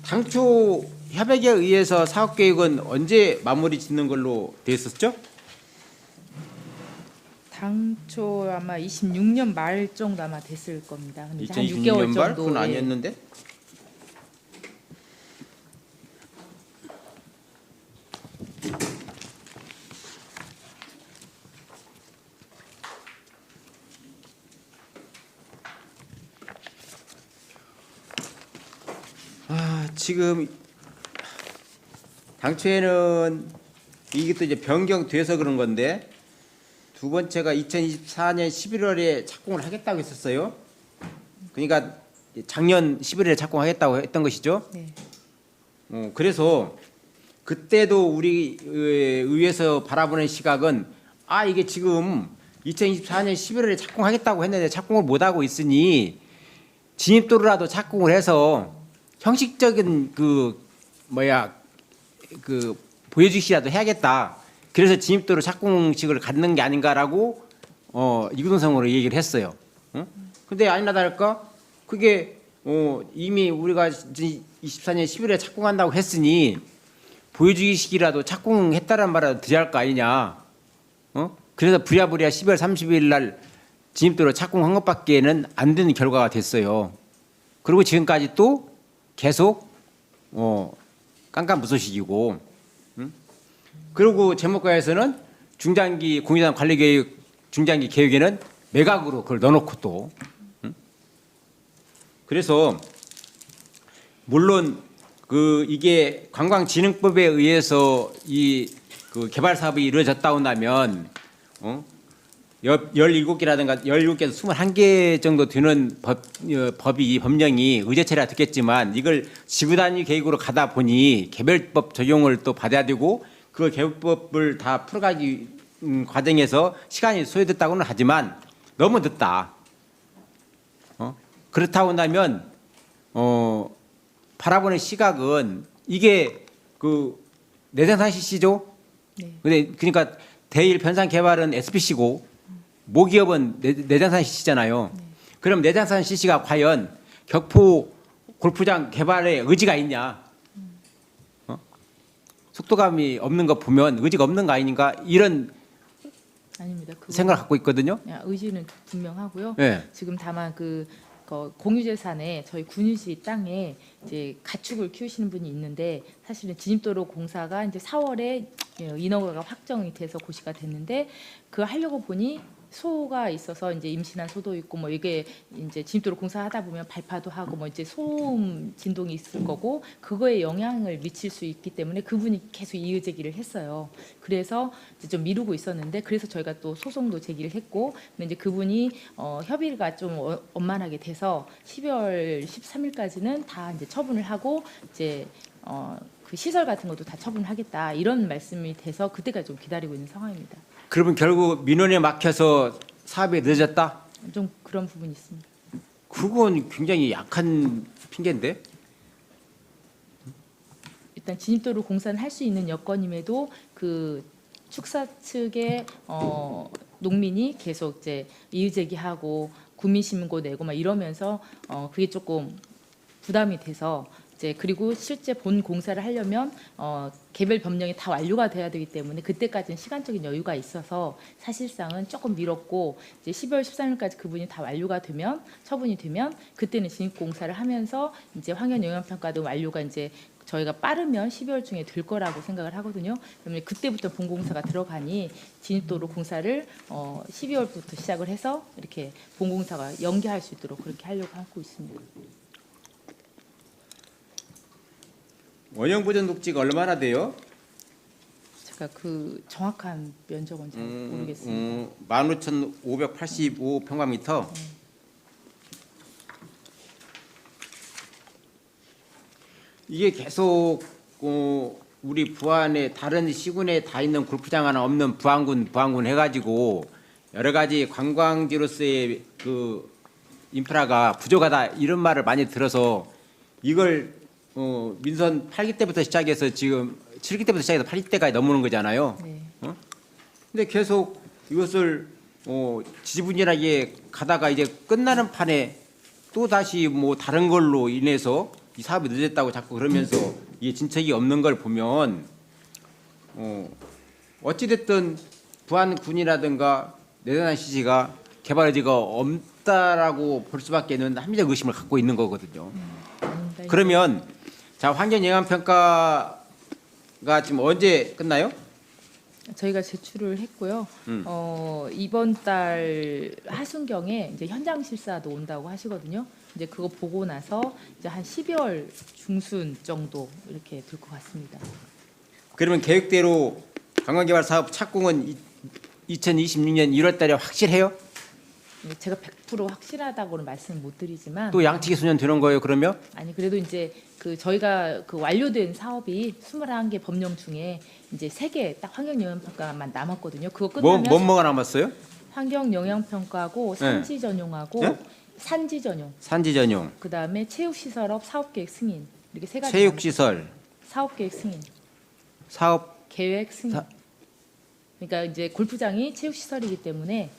당초 협약에 의해서 사업 계획은 언제 마무리 짓는 걸로 돼 있었죠? 당초 아마 26년 말 정도 아마 됐을 겁니다. 근데 이제 한 2026년 6개월 말? 정도. 그건 예. 아니었는데? 지금 당초에는 이게 또 이제 변경돼서 그런 건데 두 번째가 2024년 11월에 착공을 하겠다고 했었어요. 그러니까 작년 11월에 착공하겠다고 했던 것이죠. 네. 그래서 그때도 우리 의회에서 바라보는 시각은 이게 지금 2024년 11월에 착공하겠다고 했는데 착공을 못 하고 있으니 진입도로라도 착공을 해서 형식적인 보여주기라도 해야겠다. 그래서 진입도로 착공식을 갖는 게 아닌가라고 이구동성으로 얘기를 했어요. 근데 아니나 다를까 그게 이미 우리가 24년 11월에 착공한다고 했으니 보여주기식이라도 착공했다는 말이라도 드려야 할 거 아니냐. 그래서 부랴부랴 12월 30일 날 진입도로 착공한 것밖에는 안 되는 결과가 됐어요. 그리고 지금까지 또 계속 깜깜무소식이고. 그리고 제목과에서는 중장기 공유단 관리계획 중장기 계획에는 매각으로 그걸 넣어놓고 또. 그래서 물론 이게 관광진흥법에 의해서 그 개발 사업이 이루어졌다 온다면 17개라든가 17개에서 21개 정도 되는 법령이 의제처리가 됐겠지만 이걸 지구 단위 계획으로 가다 보니 개별법 적용을 또 받아야 되고 그 개별법을 다 풀어가기 과정에서 시간이 소요됐다고는 하지만 너무 늦다. 그렇다고 한다면 바라보는 시각은 이게 내생산 CC죠. 네. 근데 그러니까 대일 편상 개발은 SPC고 모기업은 내장산 CC잖아요. 그럼 내장산 CC가 과연 격포 골프장 개발에 의지가 있냐? 속도감이 없는 거 보면 의지가 없는 거 아닌가 이런 아닙니다. 생각을 갖고 있거든요. 의지는 분명하고요. 네. 지금 다만 공유재산에 저희 군유시 땅에 이제 가축을 키우시는 분이 있는데 사실은 진입도로 공사가 이제 4월에 인허가가 확정이 돼서 고시가 됐는데 그 하려고 보니 소가 있어서 이제 임신한 소도 있고 뭐 이게 이제 진입도로 공사하다 보면 발파도 하고 뭐 이제 소음 진동이 있을 거고 그거에 영향을 미칠 수 있기 때문에 그분이 계속 이의 제기를 했어요. 그래서 이제 좀 미루고 있었는데 그래서 저희가 또 소송도 제기를 했고 근데 이제 그분이 협의가 좀 원만하게 돼서 12월 13일까지는 다 이제 처분을 하고 이제 그 시설 같은 것도 다 처분하겠다 이런 말씀이 돼서 그때까지 좀 기다리고 있는 상황입니다. 그러면 결국 민원에 막혀서 사업이 늦었다? 좀 그런 부분이 있습니다. 그건 굉장히 약한 핑계인데? 일단 진입도로 공사는 할 수 있는 여건임에도 그 축사 측의 농민이 계속 이제 이의 제기하고 구민신고 내고 막 이러면서 그게 조금 부담이 돼서 이제 그리고 실제 본 공사를 하려면 개별 법령이 다 완료가 돼야 되기 때문에 그때까지는 시간적인 여유가 있어서 사실상은 조금 미뤘고 이제 12월 13일까지 그분이 다 완료가 되면 처분이 되면 그때는 진입 공사를 하면서 이제 환경 영향 평가도 완료가 이제 저희가 빠르면 12월 중에 될 거라고 생각을 하거든요. 그러면 그때부터 본 공사가 들어가니 진입도로 공사를 12월부터 시작을 해서 이렇게 본 공사가 연기할 수 있도록 그렇게 하려고 하고 있습니다. 원형 보존 녹지가 얼마나 돼요? 제가 그 정확한 면적은 잘 모르겠습니다. 15,585평방미터. 이게 계속 우리 부안에 다른 시군에 다 있는 골프장 하나 없는 부안군 해가지고 여러 가지 관광지로서의 그 인프라가 부족하다 이런 말을 많이 들어서 이걸 민선 8기 때부터 시작해서 지금 7기 때부터 시작해서 8기 때까지 넘어오는 거잖아요. 네. 근데 계속 이것을 지지분열하게 가다가 이제 끝나는 판에 또 다시 뭐 다른 걸로 인해서 이 사업이 늦었다고 자꾸 그러면서 이게 진척이 없는 걸 보면 어찌됐든 부안군이라든가 내단한 CC가 개발 의지가 없다라고 볼 수밖에는 합리적 의심을 갖고 있는 거거든요. 그러면 자 환경 영향 평가가 지금 언제 끝나요? 저희가 제출을 했고요. 이번 달 하순경에 이제 현장 실사도 온다고 하시거든요. 이제 그거 보고 나서 이제 한 12월 중순 정도 이렇게 될 것 같습니다. 그러면 계획대로 관광개발 사업 착공은 2026년 1월달에 확실해요? 제가 100% 확실하다고는 말씀을 못 드리지만 또 양치기 수년 되는 거예요? 그러면? 아니 그래도 이제 그 저희가 그 완료된 사업이 21개 법령 중에 이제 3개 딱 환경 영향 평가만 남았거든요. 그거 끝나면 뭐가 남았어요? 환경 영향 평가하고 산지 전용하고 네? 산지 전용. 산지 전용, 그다음에 체육 시설업 사업 계획 승인. 이렇게 3가지. 체육 시설, 사업 계획 승인. 사업 계획 승인. 그러니까 이제 골프장이 체육시설이기 때문에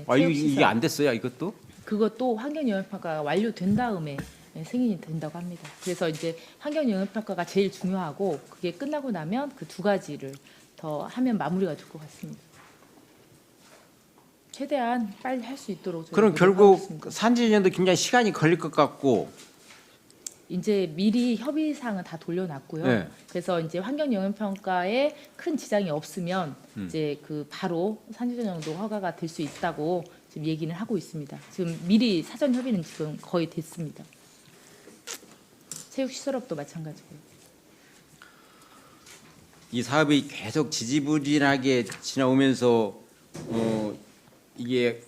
아, 이게 체육시설 안 됐어요, 이것도? 그것도 환경영향평가가 완료된 다음에 승인이 된다고 합니다. 그래서 이제 환경영향평가가 제일 중요하고 그게 끝나고 나면 그 두 가지를 더 하면 마무리가 될 것 같습니다. 최대한 빨리 할 수 있도록 그럼 노력하고 결국 있습니다. 산지 진행도 굉장히 시간이 걸릴 것 같고 이제 미리 협의사항은 다 돌려놨고요. 네. 그래서 이제 환경영향평가에 큰 지장이 없으면 이제 그 바로 산지전용도 허가가 될 수 있다고 지금 얘기는 하고 있습니다. 지금 미리 사전 협의는 지금 거의 됐습니다. 체육시설업도 마찬가지고요. 이 사업이 계속 지지부진하게 지나오면서 이게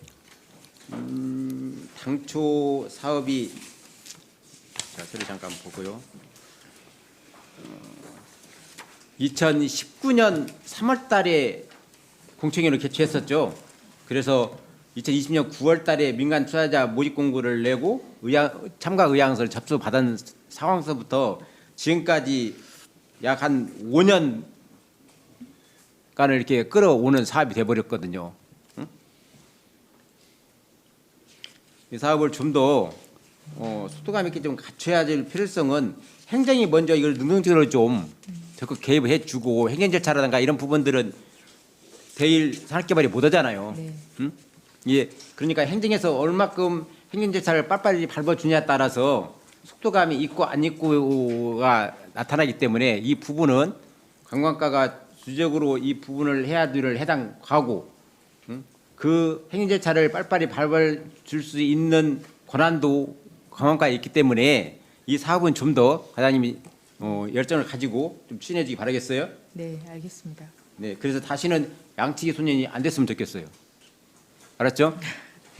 당초 사업이 자, 서류 잠깐 보고요. 2019년 3월 달에 공청회를 개최했었죠. 그래서 2020년 9월 달에 민간 투자자 모집 공고를 내고 참가 의향서를 접수받은 상황서부터 지금까지 약 한 5년간을 이렇게 끌어오는 사업이 돼버렸거든요. 응? 이 사업을 좀 더 속도감 있게 좀 갖춰야 될 필요성은 행정이 먼저 이걸 능동적으로 좀 적극 개입해 주고 행정 절차라든가 이런 부분들은 대일 산업개발이 못 하잖아요. 네. 응? 예, 그러니까 행정에서 얼마큼 행정 절차를 빨리빨리 밟아주냐에 따라서 속도감이 있고 안 있고가 나타나기 때문에 이 부분은 관광과가 주적으로 이 부분을 해야 될 해당 과고 그 행정 절차를 빨리빨리 밟아줄 수 있는 권한도 관광과에 있기 때문에 이 사업은 좀 더 과장님이 열정을 가지고 좀 추진해 주기 바라겠어요. 네, 알겠습니다. 네, 그래서 다시는 양측의 손님이 안 됐으면 좋겠어요. 알았죠?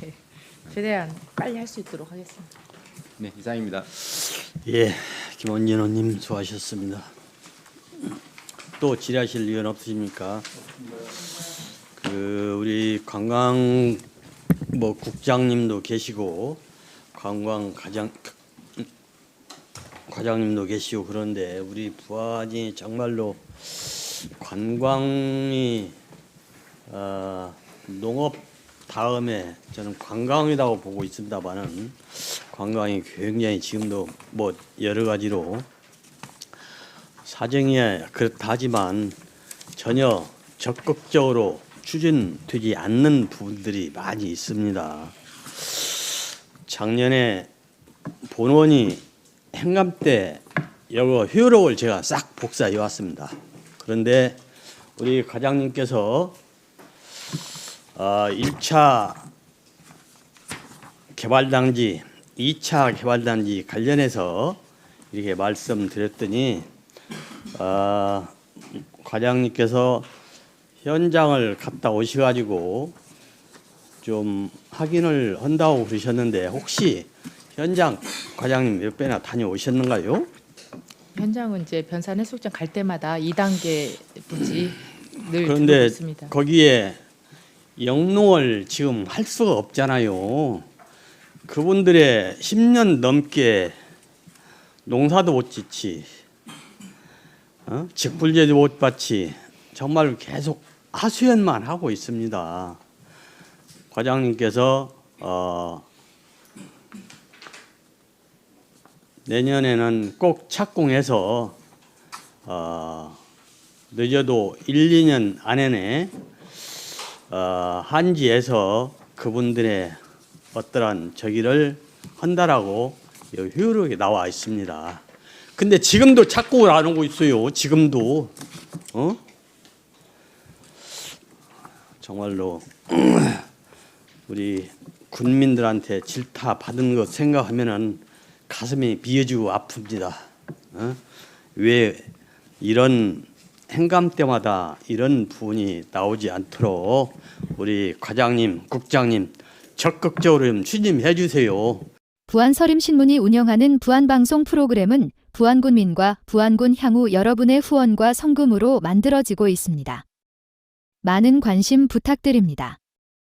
네, 최대한 빨리 할 수 있도록 하겠습니다. 네, 이상입니다. 예, 김원진 의원님 수고하셨습니다. 또 질의하실 의원 없으십니까? 그 우리 관광 국장님도 계시고 관광 과장님도 계시고 그런데 우리 부안이 정말로 관광이 농업 다음에 저는 관광이라고 보고 있습니다만은 관광이 굉장히 지금도 뭐 여러 가지로 사정이 그렇다 하지만 전혀 적극적으로 추진되지 않는 부분들이 많이 있습니다. 작년에 본원이 행감 때 여러 효력을 제가 싹 복사해 왔습니다. 그런데 우리 과장님께서 1차 개발단지, 2차 개발단지 관련해서 이렇게 말씀드렸더니 과장님께서 현장을 갔다 오셔가지고 좀 확인을 한다고 그러셨는데 혹시 현장 과장님 몇 배나 다녀오셨는가요? 현장은 이제 변산 해수욕장 갈 때마다 2단계 부지 늘 들어오고 그런데 있습니다. 거기에 영농을 지금 할 수가 없잖아요. 그분들의 10년 넘게 농사도 못 짓지, 직불제도 못 받지, 정말 계속 하수연만 하고 있습니다. 과장님께서 내년에는 꼭 착공해서 늦어도 1, 2년 안에는 한지에서 그분들의 어떠한 저기를 한다라고 효력이 나와 있습니다. 근데 지금도 착공을 안 하고 있어요. 지금도 정말로 우리 군민들한테 질타 받은 것 생각하면은 가슴이 비어지고 아픕니다. 왜 이런 행감 때마다 이런 부분이 나오지 않도록 우리 과장님, 국장님 적극적으로 좀 추진해 주세요. 부안서림신문이 운영하는 부안방송 프로그램은 부안군민과 부안군 향후 여러분의 후원과 성금으로 만들어지고 있습니다. 많은 관심 부탁드립니다.